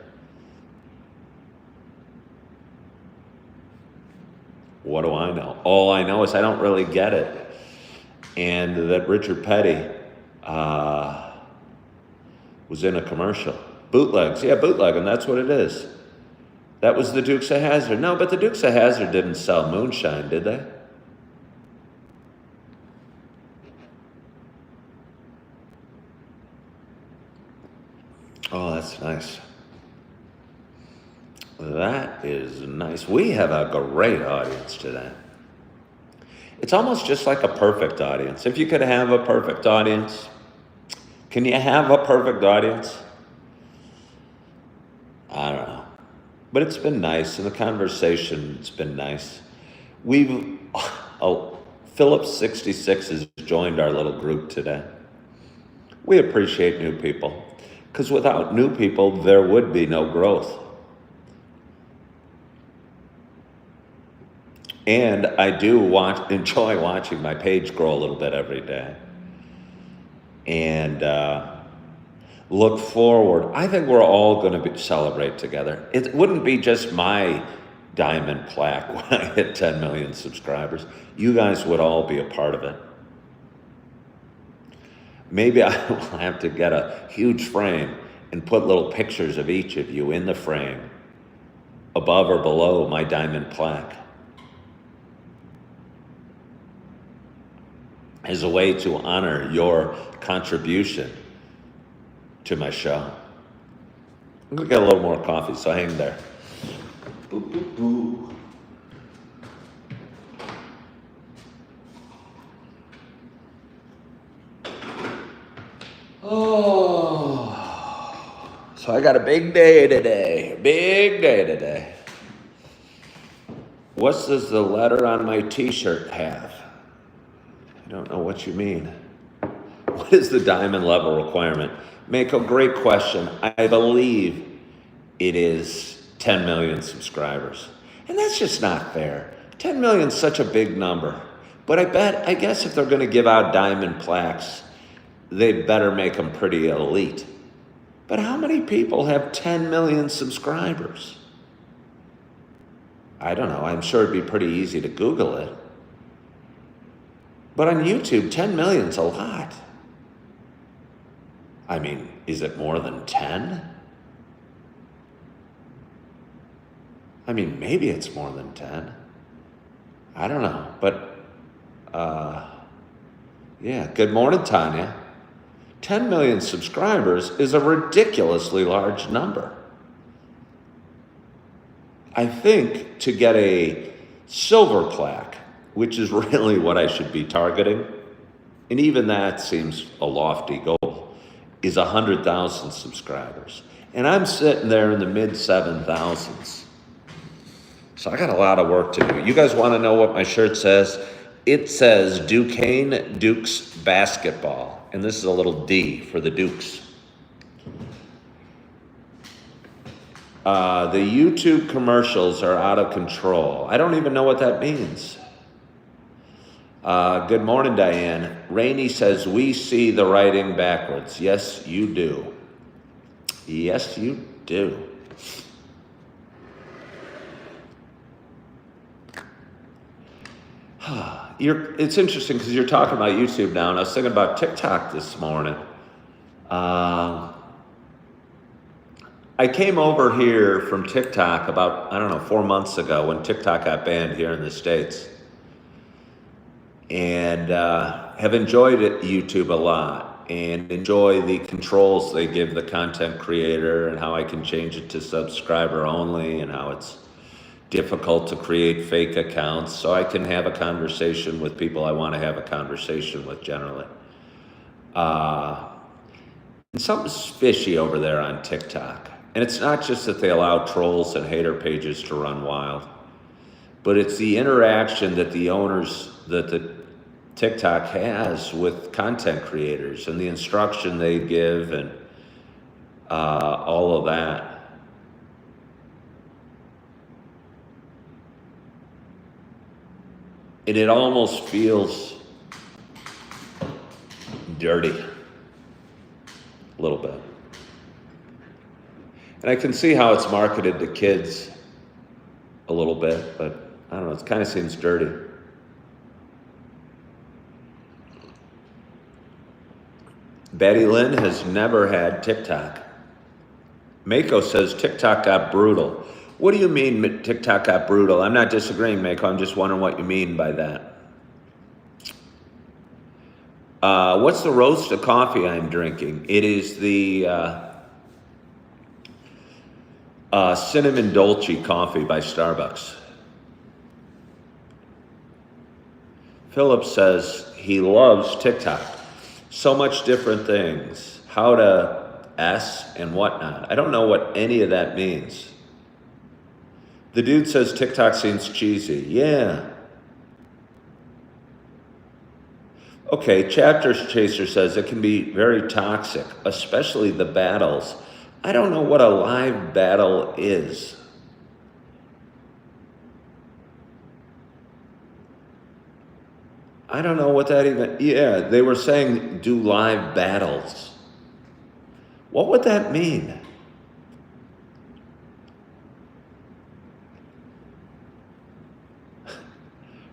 What do I know? All I know is I don't really get it. And that Richard Petty was in a commercial. Bootlegs, yeah, bootlegging, that's what it is. That was the Dukes of Hazzard. No, but the Dukes of Hazzard didn't sell moonshine, did they? Oh, that's nice. That is nice. We have a great audience today. It's almost just like a perfect audience. If you could have a perfect audience, can you have a perfect audience? I don't know. But it's been nice, and the conversation's been nice. Phillips 66 has joined our little group today. We appreciate new people, because without new people, there would be no growth. And I do enjoy watching my page grow a little bit every day. And look forward. I think we're all going to celebrate together. It wouldn't be just my diamond plaque when I hit 10 million subscribers. You guys would all be a part of it. Maybe I will have to get a huge frame and put little pictures of each of you in the frame, above or below my diamond plaque, as a way to honor your contribution to my show. I'm gonna get a little more coffee, so hang there. Boo, boo, boo. Oh, so I got a big day today. What does the letter on my t-shirt have? I don't know what you mean. What is the diamond level requirement? Mako, great question. I believe it is 10 million subscribers. And that's just not fair. 10 million is such a big number. But I guess if they're going to give out diamond plaques, they better make them pretty elite. But how many people have 10 million subscribers? I don't know. I'm sure it'd be pretty easy to Google it. But on YouTube, 10 million's a lot. I mean, is it more than 10? I mean, maybe it's more than 10. I don't know. But, yeah. Good morning, Tanya. 10 million subscribers is a ridiculously large number. I think to get a silver plaque, which is really what I should be targeting, and even that seems a lofty goal, is 100,000 subscribers. And I'm sitting there in the mid 7,000s. So I got a lot of work to do. You guys want to know what my shirt says? It says Duquesne Dukes Basketball. And this is a little D for the Dukes. The YouTube commercials are out of control. I don't even know what that means. Good morning, Diane. Rainey says, we see the writing backwards. Yes, you do. Yes, you do. It's interesting because you're talking about YouTube now, and I was thinking about TikTok this morning. I came over here from TikTok about, 4 months ago when TikTok got banned here in the States. And have enjoyed YouTube a lot and enjoy the controls they give the content creator and how I can change it to subscriber only and how it's difficult to create fake accounts so I can have a conversation with people I want to have a conversation with generally. And something's fishy over there on TikTok. And it's not just that they allow trolls and hater pages to run wild, but it's the interaction that the owners, that the TikTok has with content creators and the instruction they give and all of that. And it almost feels dirty, a little bit. And I can see how it's marketed to kids a little bit, but I don't know, it kind of seems dirty. Betty Lynn has never had TikTok. Mako says TikTok got brutal. What do you mean TikTok got brutal? I'm not disagreeing, Mako. I'm just wondering what you mean by that. What's the roast of coffee I'm drinking? It is the Cinnamon Dolce coffee by Starbucks. Philip says he loves TikTok. So much different things. How to S and whatnot. I don't know what any of that means. The dude says TikTok seems cheesy. Yeah. Okay, Chapters Chaser says it can be very toxic, especially the battles. I don't know what a live battle is. I don't know what that even, yeah, they were saying do live battles. What would that mean?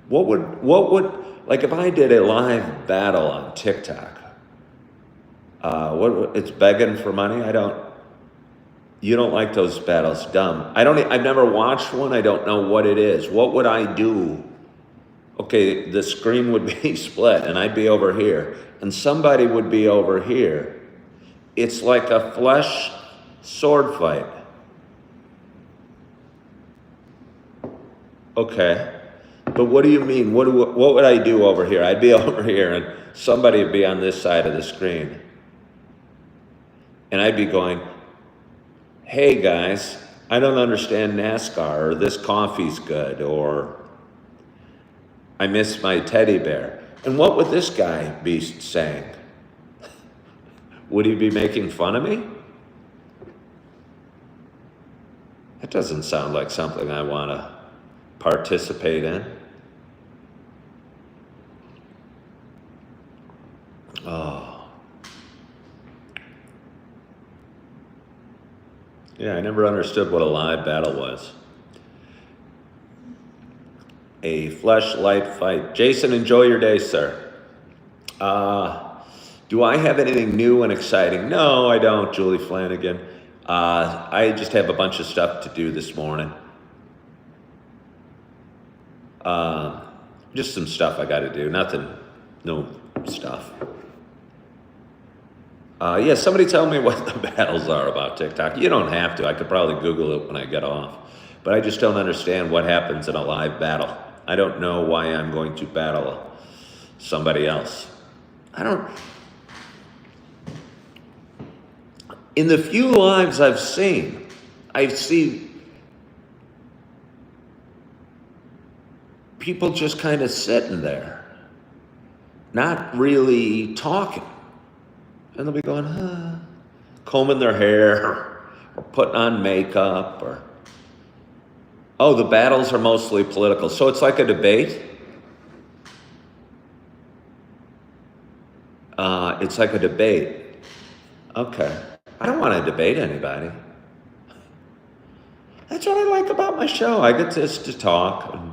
What would, like if I did a live battle on TikTok, it's begging for money? You don't like those battles, dumb. I've never watched one, I don't know what it is. What would I do? Okay, the screen would be split and I'd be over here and somebody would be over here. It's like a flesh sword fight. Okay. But what do you mean? What would I do over here? I'd be over here and somebody would be on this side of the screen. And I'd be going, hey guys, I don't understand NASCAR, or this coffee's good, or I miss my teddy bear. And what would this guy be saying? Would he be making fun of me? That doesn't sound like something I want to participate in. Oh. Yeah, I never understood what a live battle was. A fleshlight fight. Jason, enjoy your day, sir. Do I have anything new and exciting? No, I don't, Julie Flanagan. I just have a bunch of stuff to do this morning. Just some stuff I got to do. Nothing, no stuff. Yeah, somebody tell me what the battles are about TikTok. You don't have to. I could probably Google it when I get off. But I just don't understand what happens in a live battle. I don't know why I'm going to battle somebody else. In the few lives I've seen people just kind of sitting there, not really talking. And they'll be going, combing their hair or putting on makeup the battles are mostly political. So it's like a debate. It's like a debate. Okay. I don't want to debate anybody. That's what I like about my show. I get to talk. And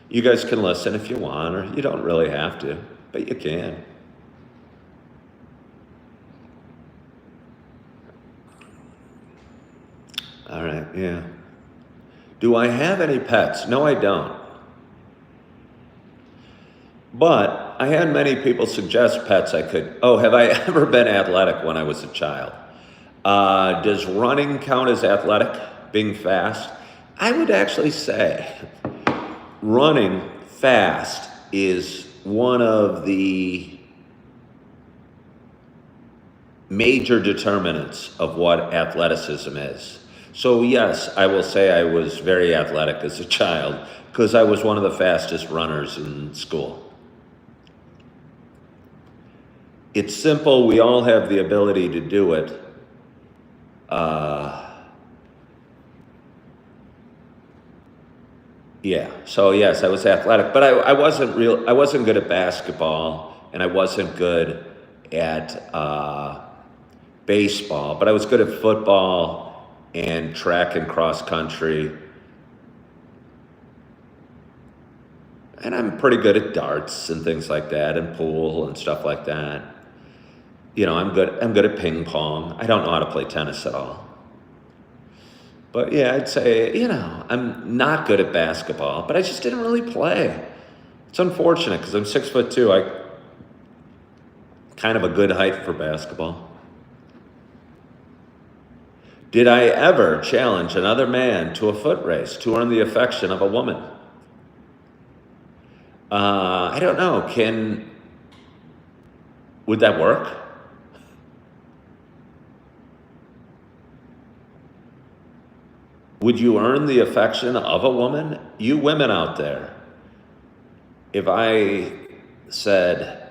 you guys can listen if you want, or you don't really have to, but you can. All right, yeah. Do I have any pets? No, I don't. But I had many people suggest pets I could. Oh, have I ever been athletic when I was a child? Does running count as athletic, being fast? I would actually say running fast is one of the major determinants of what athleticism is. So yes, I will say I was very athletic as a child because I was one of the fastest runners in school. It's simple. We all have the ability to do it. Yeah. So yes, I was athletic, but I wasn't good at basketball, and I wasn't good at baseball, but I was good at football and track and cross country. And I'm pretty good at darts and things like that, and pool and stuff like that. You know, I'm good at ping pong. I don't know how to play tennis at all. But yeah, I'd say, I'm not good at basketball, but I just didn't really play. It's unfortunate because I'm 6'2". I kind of a good height for basketball. Did I ever challenge another man to a foot race to earn the affection of a woman? I don't know. Would that work? Would you earn the affection of a woman? You women out there, if I said,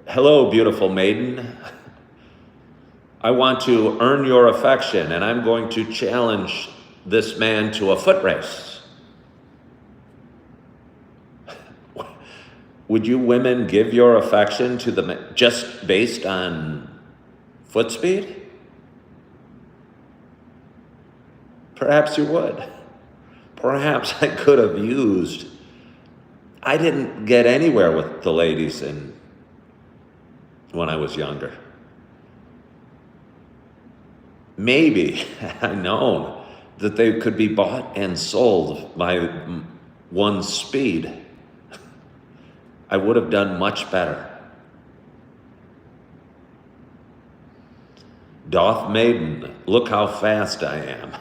hello, beautiful maiden, I want to earn your affection and I'm going to challenge this man to a foot race. Would you women give your affection to the man just based on foot speed? Perhaps you would. Perhaps I could have used. I didn't get anywhere with the ladies when I was younger. Maybe had I known that they could be bought and sold by one's speed, I would have done much better. Doth maiden, look how fast I am.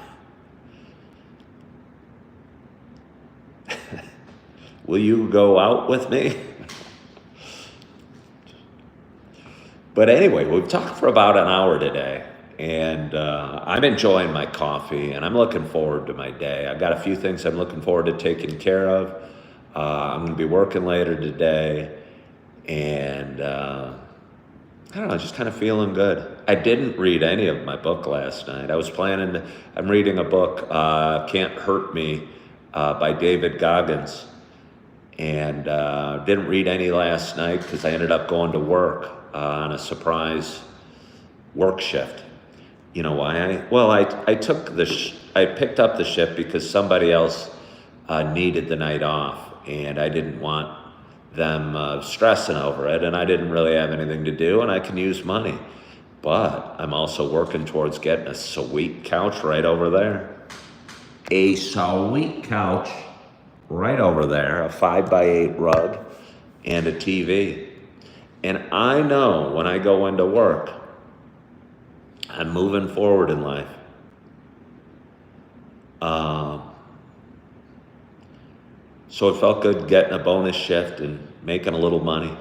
Will you go out with me? But anyway, we've talked for about an hour today, and I'm enjoying my coffee, and I'm looking forward to my day. I've got a few things I'm looking forward to taking care of. I'm going to be working later today, and I don't know, just kind of feeling good. I didn't read any of my book last night. I'm reading a book, Can't Hurt Me, by David Goggins. And didn't read any last night because I ended up going to work on a surprise work shift. You know why? I picked up the shift because somebody else needed the night off, and I didn't want them stressing over it, and I didn't really have anything to do, and I can use money. But I'm also working towards getting a sweet couch right over there. A sweet couch right over there, a 5x8 rug, and a TV. And I know when I go into work, I'm moving forward in life. So it felt good getting a bonus shift and making a little money.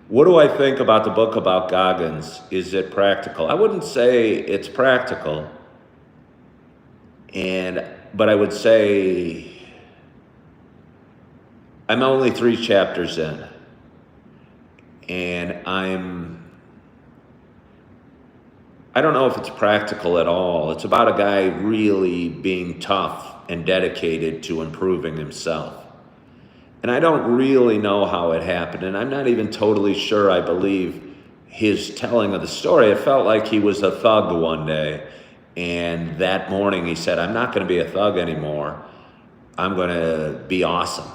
What do I think about the book about Goggins? Is it practical? I wouldn't say it's practical, but I would say I'm only 3 chapters in, and I don't know if it's practical at all. It's about a guy really being tough and dedicated to improving himself. And I don't really know how it happened, and I'm not even totally sure I believe his telling of the story. It felt like he was a thug one day, and that morning he said, I'm not going to be a thug anymore. I'm going to be awesome.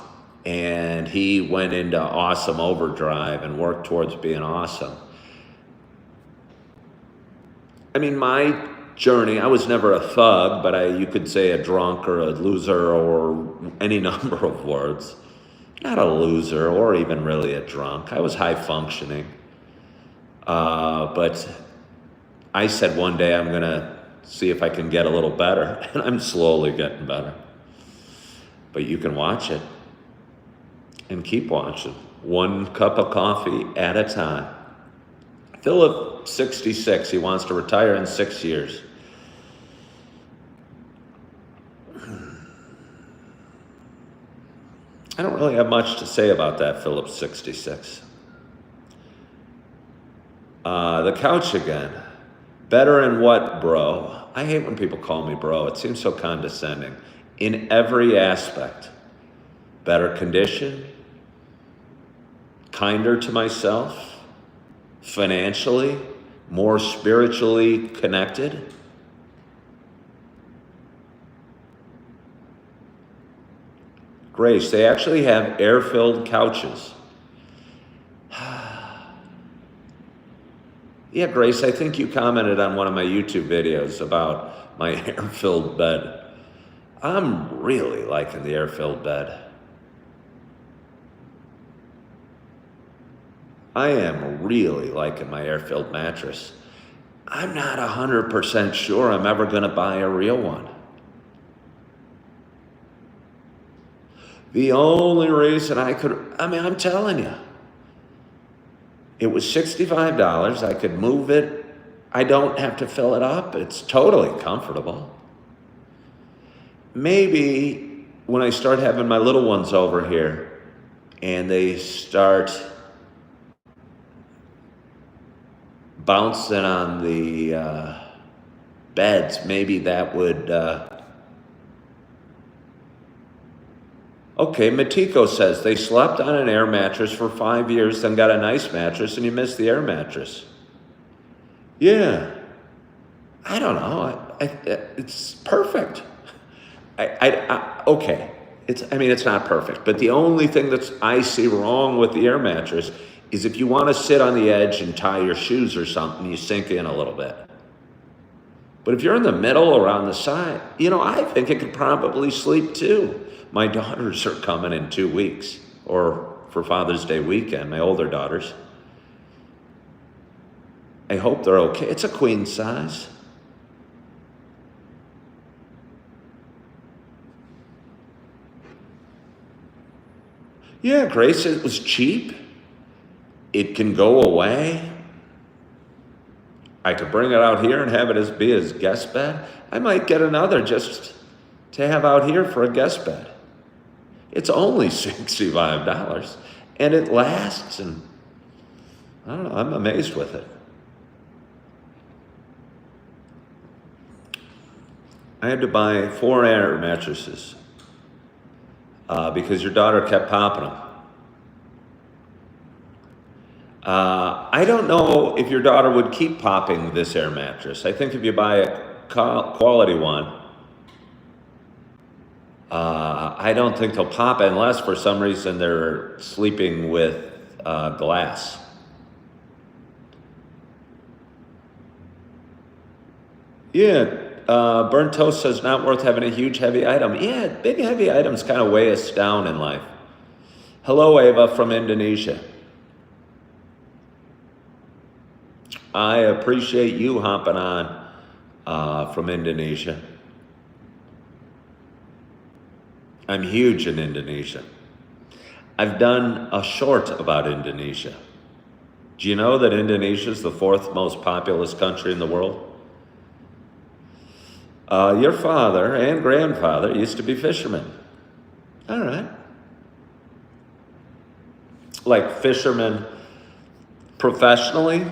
And he went into awesome overdrive and worked towards being awesome. I mean, my journey, I was never a thug, but you could say a drunk or a loser or any number of words. Not a loser or even really a drunk. I was high functioning. But I said one day I'm going to see if I can get a little better. And I'm slowly getting better. But you can watch it and keep watching. 1 cup of coffee at a time. Philip, 66, he wants to retire in 6 years. I don't really have much to say about that, Philip, 66. The couch again. Better in what, bro? I hate when people call me bro. It seems so condescending. In every aspect. Better condition. Kinder to myself. Financially, more spiritually connected. Grace, they actually have air-filled couches. Yeah, Grace, I think you commented on one of my YouTube videos about my air-filled bed. I'm really liking the air-filled bed. I am really liking my air-filled mattress. I'm not 100% sure I'm ever going to buy a real one. The only reason I'm telling you, it was $65. I could move it. I don't have to fill it up. It's totally comfortable. Maybe when I start having my little ones over here and they start bouncing on the beds, maybe that would... Okay, Matiko says they slept on an air mattress for 5 years, then got a nice mattress, and you missed the air mattress. Yeah. I don't know. It's perfect. Okay. It's not perfect, but the only thing I see wrong with the air mattress is if you want to sit on the edge and tie your shoes or something, you sink in a little bit. But if you're in the middle or on the side, I think it could probably sleep too. My daughters are coming in 2 weeks, or for Father's Day weekend, my older daughters. I hope they're okay. It's a queen size. Yeah, Grace, it was cheap. It can go away. I could bring it out here and have it be as guest bed. I might get another just to have out here for a guest bed. It's only $65, and it lasts, and I don't know, I'm amazed with it. I had to buy 4 air mattresses because your daughter kept popping them. I don't know if your daughter would keep popping this air mattress. I think if you buy a quality one, I don't think they'll pop unless for some reason they're sleeping with glass. Yeah, Burnt Toast says not worth having a huge heavy item. Yeah, big heavy items kind of weigh us down in life. Hello, Ava from Indonesia. I appreciate you hopping on from Indonesia. I'm huge in Indonesia. I've done a short about Indonesia. Do you know that Indonesia is the 4th most populous country in the world? Your father and grandfather used to be fishermen. All right. Like fishermen professionally?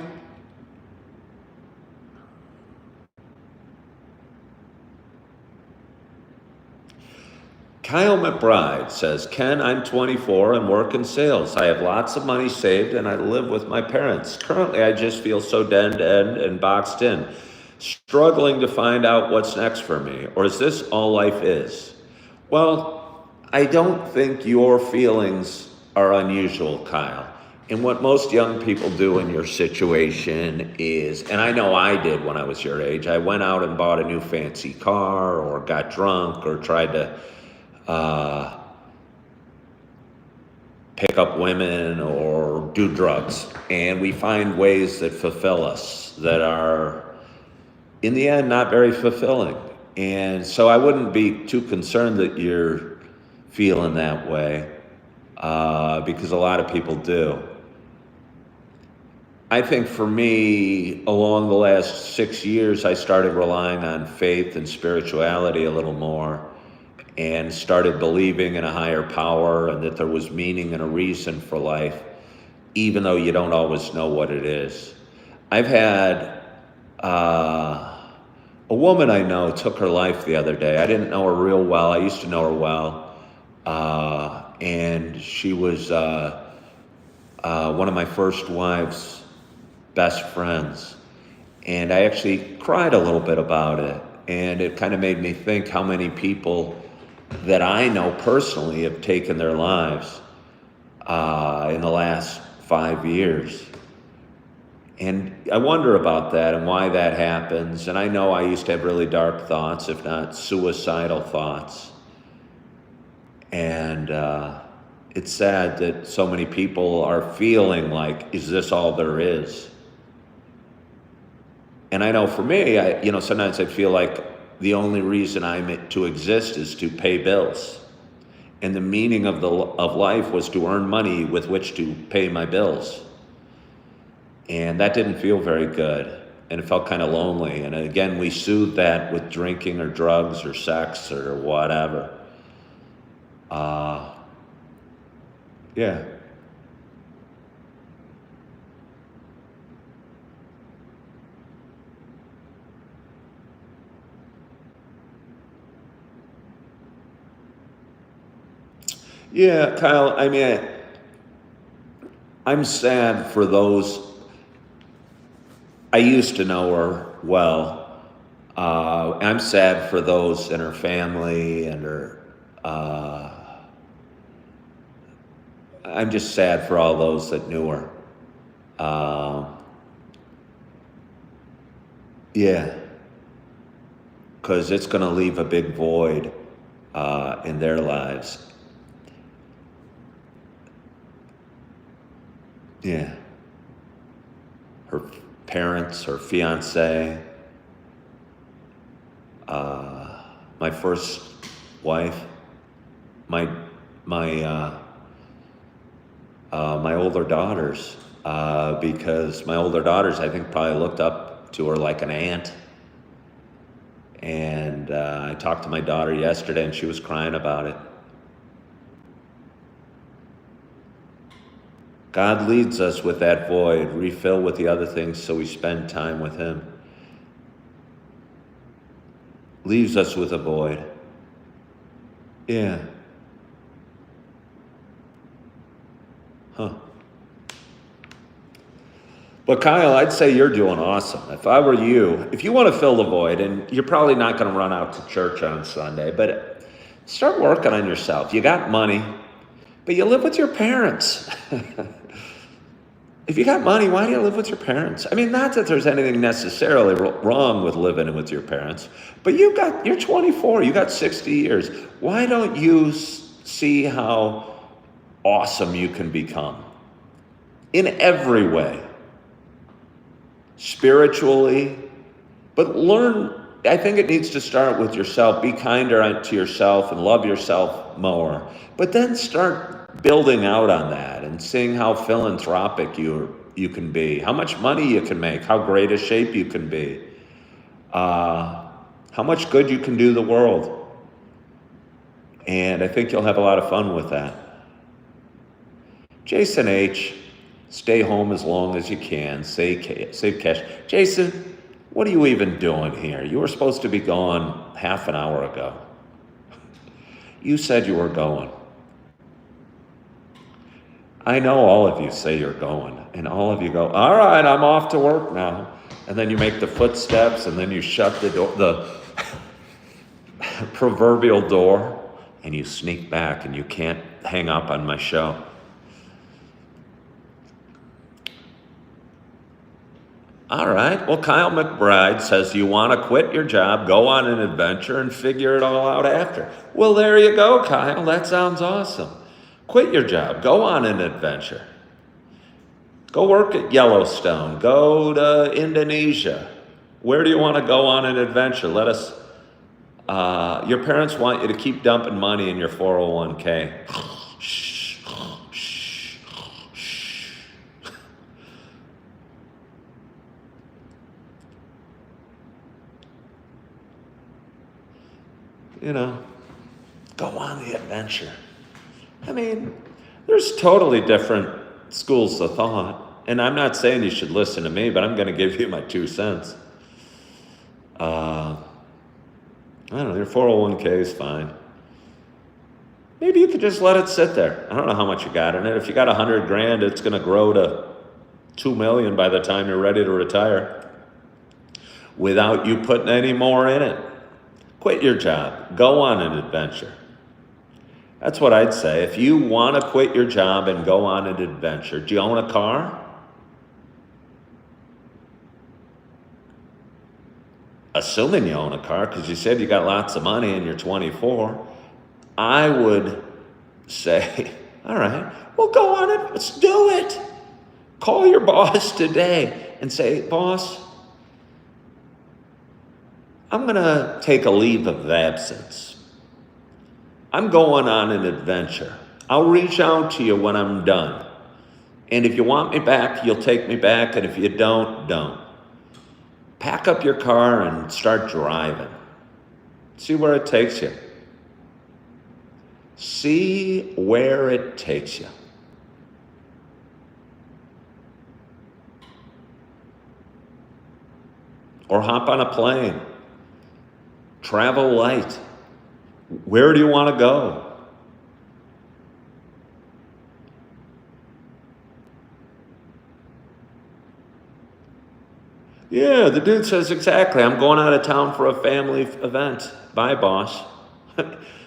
Kyle McBride says, Ken, I'm 24 and work in sales. I have lots of money saved and I live with my parents. Currently, I just feel so dead end and boxed in, struggling to find out what's next for me. Or is this all life is? Well, I don't think your feelings are unusual, Kyle. And what most young people do in your situation is, and I know I did when I was your age, I went out and bought a new fancy car or got drunk or tried to pick up women or do drugs. And we find ways that fulfill us that are, in the end, not very fulfilling. And so I wouldn't be too concerned that you're feeling that way because a lot of people do. I think for me, along the last 6 years, I started relying on faith and spirituality a little more, and started believing in a higher power and that there was meaning and a reason for life, even though you don't always know what it is. I've had a woman I know took her life the other day. I didn't know her real well. I used to know her well. And she was one of my first wife's best friends. And I actually cried a little bit about it. And it kind of made me think how many people that I know personally have taken their lives in the last 5 years. And I wonder about that and why that happens. And I know I used to have really dark thoughts, if not suicidal thoughts. And it's sad that so many people are feeling like, is this all there is? And I know for me, sometimes I feel like the only reason I'm to exist is to pay bills. And the meaning of life was to earn money with which to pay my bills. And that didn't feel very good. And it felt kind of lonely. And again, we soothe that with drinking or drugs or sex or whatever. Yeah. Yeah, Kyle, I mean, I'm sad for those. I used to know her well. I'm sad for those in her family and her. I'm just sad for all those that knew her. Yeah, because it's going to leave a big void in their lives. Yeah. Her parents, her fiance, my first wife, my older daughters, because my older daughters, I think, probably looked up to her like an aunt. And I talked to my daughter yesterday, and she was crying about it. God leads us with that void, refill with the other things so we spend time with him. Leaves us with a void. Yeah. Huh. But Kyle, I'd say you're doing awesome. If I were you, if you want to fill the void, and you're probably not going to run out to church on Sunday, but start working on yourself. You got money, but you live with your parents. If you got money, why do you live with your parents? I mean, not that there's anything necessarily wrong with living with your parents, but you're 24, you got 60 years. Why don't you see how awesome you can become in every way? Spiritually, but learn. I think it needs to start with yourself. Be kinder to yourself and love yourself more. But then start building out on that and seeing how philanthropic you can be, how much money you can make, how great a shape you can be, how much good you can do the world. And I think you'll have a lot of fun with that. Jason H., stay home as long as you can, save cash. Jason, what are you even doing here? You were supposed to be gone half an hour ago. You said you were going. I know all of you say you're going, and all of you go, all right, I'm off to work now. And then you make the footsteps, and then you shut the door, the proverbial door, and you sneak back, and you can't hang up on my show. All right, well, Kyle McBride says you want to quit your job, go on an adventure, and figure it all out after. Well, there you go, Kyle. That sounds awesome. Quit your job, go on an adventure. Go work at Yellowstone, go to Indonesia. Where do you want to go on an adventure? Let us, your parents want you to keep dumping money in your 401k. You know, go on the adventure. I mean, there's totally different schools of thought. And I'm not saying you should listen to me, but I'm going to give you my 2 cents. I don't know, your 401k is fine. Maybe you could just let it sit there. I don't know how much you got in it. If you got $100,000, it's going to grow to $2 million by the time you're ready to retire without you putting any more in it. Quit your job. Go on an adventure. That's what I'd say. If you want to quit your job and go on an adventure, do you own a car? Assuming you own a car, because you said you got lots of money and you're 24, I would say, all right, well, go on it. Let's do it. Call your boss today and say, boss, I'm going to take a leave of absence. I'm going on an adventure. I'll reach out to you when I'm done. And if you want me back, you'll take me back. And if you don't, don't. Pack up your car and start driving. See where it takes you. See where it takes you. Or hop on a plane. Travel light. Where do you want to go? Yeah, the dude says exactly. I'm going out of town for a family event. Bye, boss.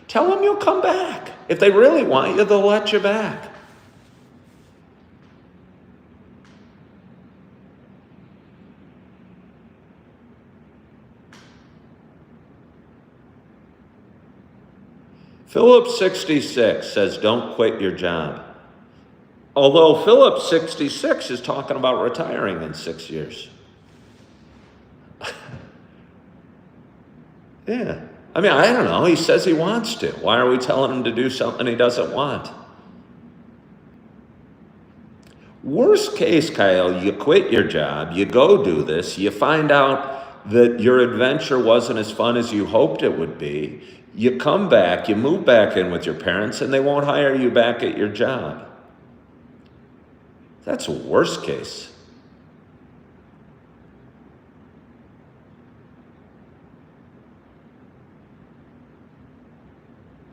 Tell them you'll come back. If they really want you, they'll let you back. Philip 66 says, don't quit your job. Although Philip 66 is talking about retiring in 6 years. Yeah. I mean, I don't know. He says he wants to. Why are we telling him to do something he doesn't want? Worst case, Kyle, you quit your job, you go do this, you find out that your adventure wasn't as fun as you hoped it would be. You come back, you move back in with your parents, and they won't hire you back at your job. That's worst case.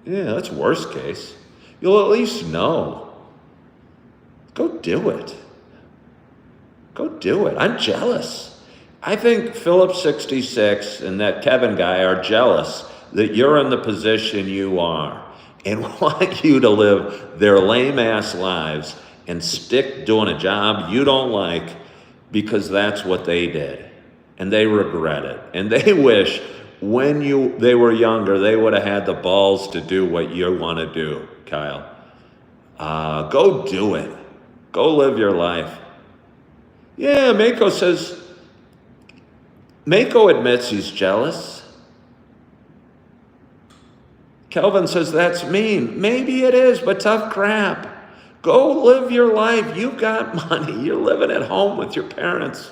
Yeah, that's worst case. You'll at least know. Go do it. Go do it. I'm jealous. I think Philip 66 and that Kevin guy are jealous that you're in the position you are and want you to live their lame-ass lives and stick doing a job you don't like because that's what they did. And they regret it. And they wish when they were younger, they would have had the balls to do what you want to do, Kyle. Go do it. Go live your life. Yeah, Mako admits he's jealous. Kelvin says that's mean. Maybe it is, but tough crap. Go live your life. You got money. You're living at home with your parents.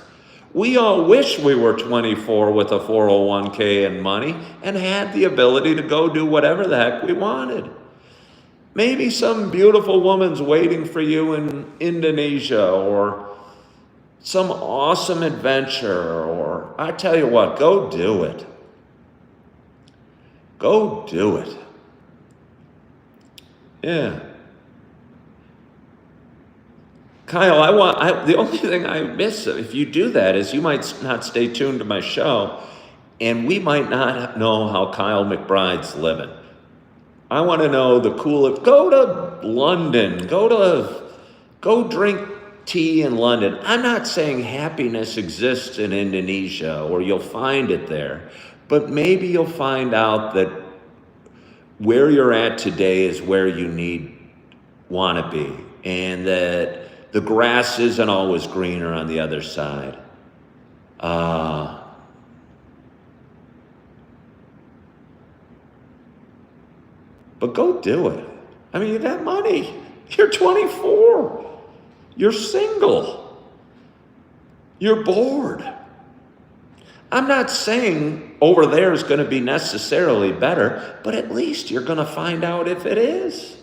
We all wish we were 24 with a 401k and money and had the ability to go do whatever the heck we wanted. Maybe some beautiful woman's waiting for you in Indonesia or some awesome adventure, or I tell you what, go do it. Go do it. Yeah. Kyle, the only thing I miss if you do that is you might not stay tuned to my show, and we might not know how Kyle McBride's living. I want to know the coolest. Go to London. Go drink tea in London. I'm not saying happiness exists in Indonesia or you'll find it there, but maybe you'll find out that where you're at today is where you want to be, and that the grass isn't always greener on the other side. But go do it. I mean, you got money. You're 24. You're single. You're bored. I'm not saying over there is going to be necessarily better, but at least you're going to find out if it is.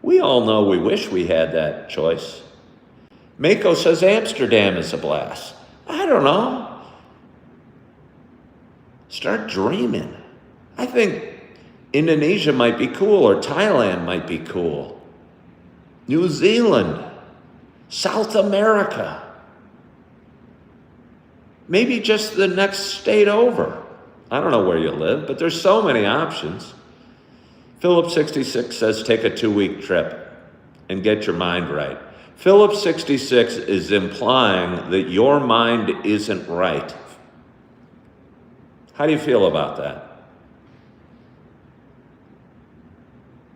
We all know we wish we had that choice. Mako says Amsterdam is a blast. I don't know. Start dreaming. I think Indonesia might be cool, or Thailand might be cool. New Zealand, South America. Maybe just the next state over. I don't know where you live, but there's so many options. Philip 66 says take a 2-week trip and get your mind right. Philip 66 is implying that your mind isn't right. How do you feel about that?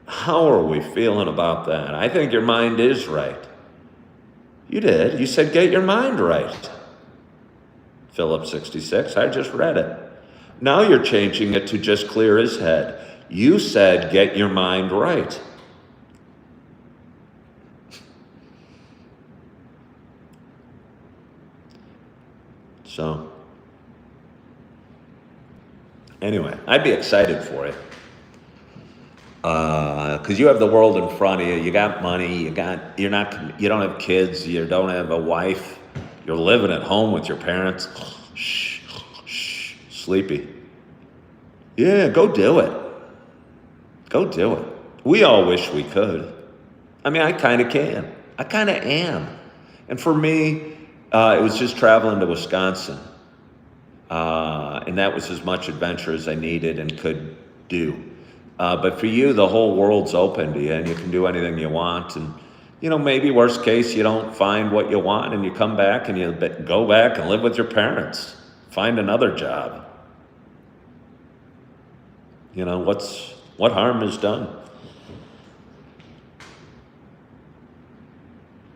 How are we feeling about that? I think your mind is right. You did. You said get your mind right. Philip 66, I just read it. Now you're changing it to just clear his head. You said get your mind right. So, anyway, I'd be excited for you. Because you have the world in front of you. You got money. You don't have kids. You don't have a wife. You're living at home with your parents. Shh, sleepy. Yeah, go do it. Go do it. We all wish we could. I mean, I kind of can. I kind of am. And for me, it was just traveling to Wisconsin. And that was as much adventure as I needed and could do. But for you, the whole world's open to you, and you can do anything you want. And, maybe worst case, you don't find what you want, and you come back and you go back and live with your parents. Find another job. What harm is done?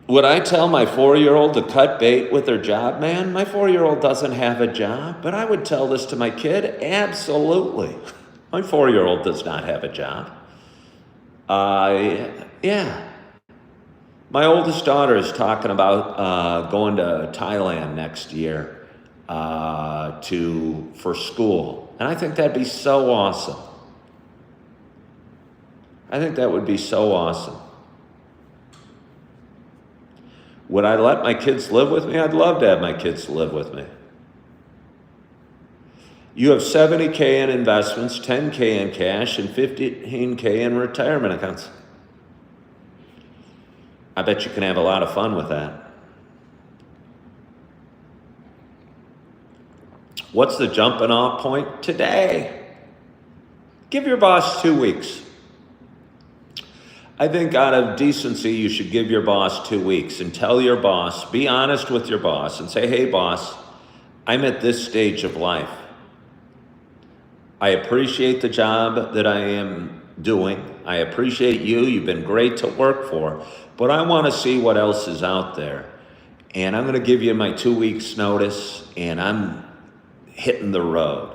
Would I tell my 4-year-old to cut bait with her job, man? My 4-year-old doesn't have a job, but I would tell this to my kid, absolutely. My 4-year-old does not have a job. Yeah. My oldest daughter is talking about going to Thailand next year for school. And I think that'd be so awesome. I think that would be so awesome. Would I let my kids live with me? I'd love to have my kids live with me. You have $70K in investments, $10K in cash, and $15K in retirement accounts. I bet you can have a lot of fun with that. What's the jumping off point? Today. Give your boss 2 weeks. I think out of decency, you should give your boss 2 weeks and tell your boss, be honest with your boss and say, hey boss, I'm at this stage of life. I appreciate the job that I am doing. I appreciate you. You've been great to work for, but I want to see what else is out there. And I'm going to give you my 2 weeks notice and I'm hitting the road.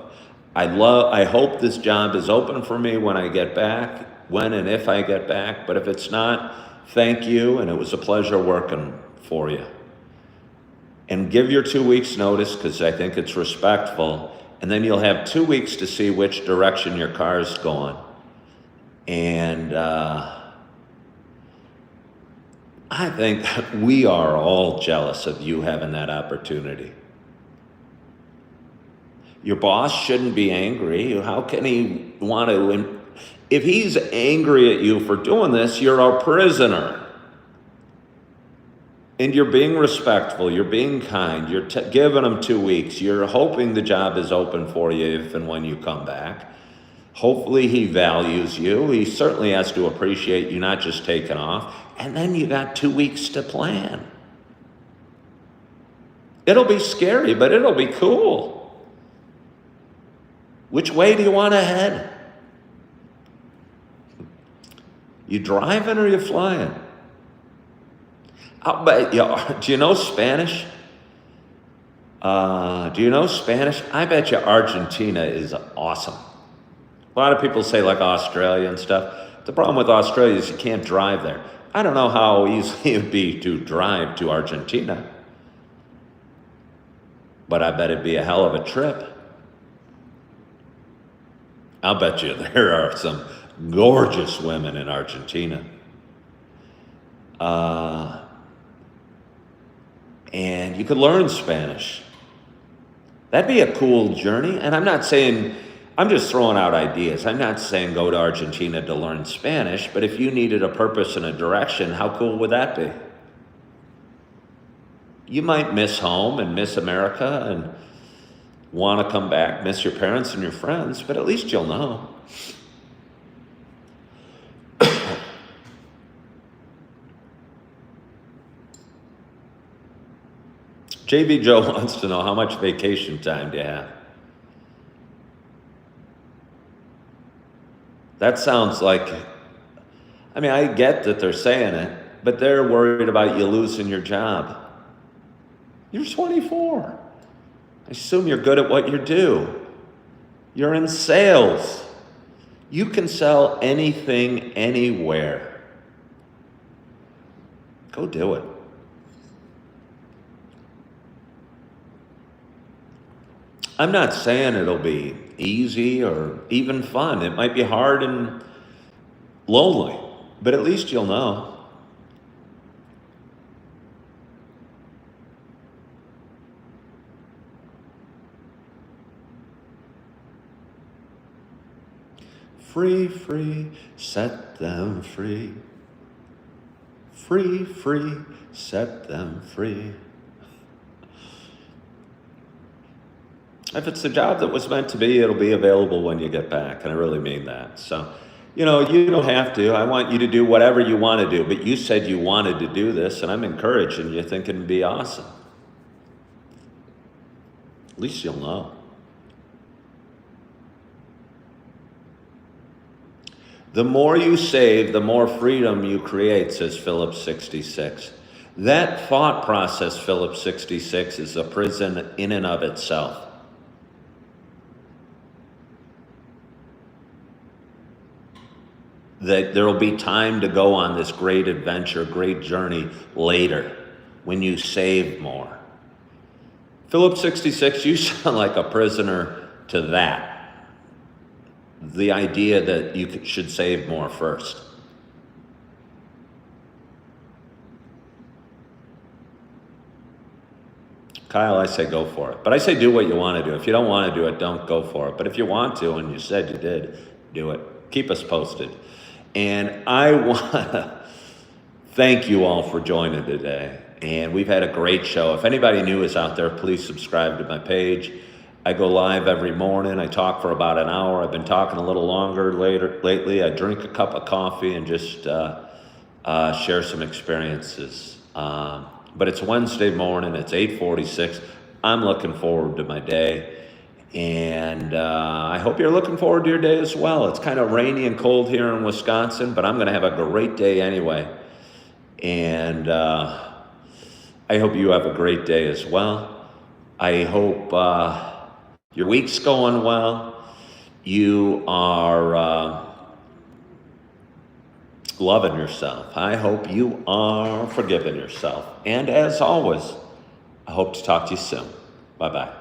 I hope this job is open for me when I get back, when and if I get back, but if it's not, thank you, and it was a pleasure working for you. And give your 2 weeks notice, because I think it's respectful, and then you'll have 2 weeks to see which direction your car's going. And I think we are all jealous of you having that opportunity. Your boss shouldn't be angry. How can he want to? If he's angry at you for doing this, you're a prisoner. And you're being respectful, you're being kind, you're giving him 2 weeks, you're hoping the job is open for you if and when you come back. Hopefully he values you. He certainly has to appreciate you not just taking off. And then you got 2 weeks to plan. It'll be scary, but it'll be cool. Which way do you want to head? You driving or you flying? I'll bet you, do you know Spanish? Do you know Spanish? I bet you Argentina is awesome. A lot of people say like Australia and stuff. The problem with Australia is you can't drive there. I don't know how easy it would be to drive to Argentina, but I bet it'd be a hell of a trip. I'll bet you there are some gorgeous women in Argentina. And you could learn Spanish. That'd be a cool journey. And I'm not saying, I'm just throwing out ideas. I'm not saying go to Argentina to learn Spanish, but if you needed a purpose and a direction, how cool would that be? You might miss home and miss America and want to come back, miss your parents and your friends, but at least you'll know. JB Joe wants to know, how much vacation time do you have? That sounds like, I mean, I get that they're saying it, but they're worried about you losing your job. You're 24. I assume you're good at what you do. You're in sales. You can sell anything, anywhere. Go do it. I'm not saying it'll be easy or even fun. It might be hard and lonely, but at least you'll know. Free, free, set them free. Free, free, set them free. If it's the job that was meant to be, it'll be available when you get back, and I really mean that. So, you don't have to. I want you to do whatever you want to do, but you said you wanted to do this, and I'm encouraging you, thinking it'd be awesome. At least you'll know. The more you save, the more freedom you create, says Philip 66. That thought process, Philip 66, is a prison in and of itself. That there will be time to go on this great adventure, great journey later when you save more. Philip 66, you sound like a prisoner to that. The idea that you should save more first. Kyle, I say go for it. But I say do what you want to do. If you don't want to do it, don't go for it. But if you want to, and you said you did, do it. Keep us posted. And I want to thank you all for joining today. And we've had a great show. If anybody new is out there, please subscribe to my page. I go live every morning. I talk for about an hour. I've been talking a little longer lately. I drink a cup of coffee and just share some experiences. But it's Wednesday morning. It's 8:46. I'm looking forward to my day. And I hope you're looking forward to your day as well. It's kind of rainy and cold here in Wisconsin, but I'm going to have a great day anyway. And I hope you have a great day as well. I hope your week's going well. You are loving yourself. I hope you are forgiving yourself. And as always, I hope to talk to you soon. Bye-bye.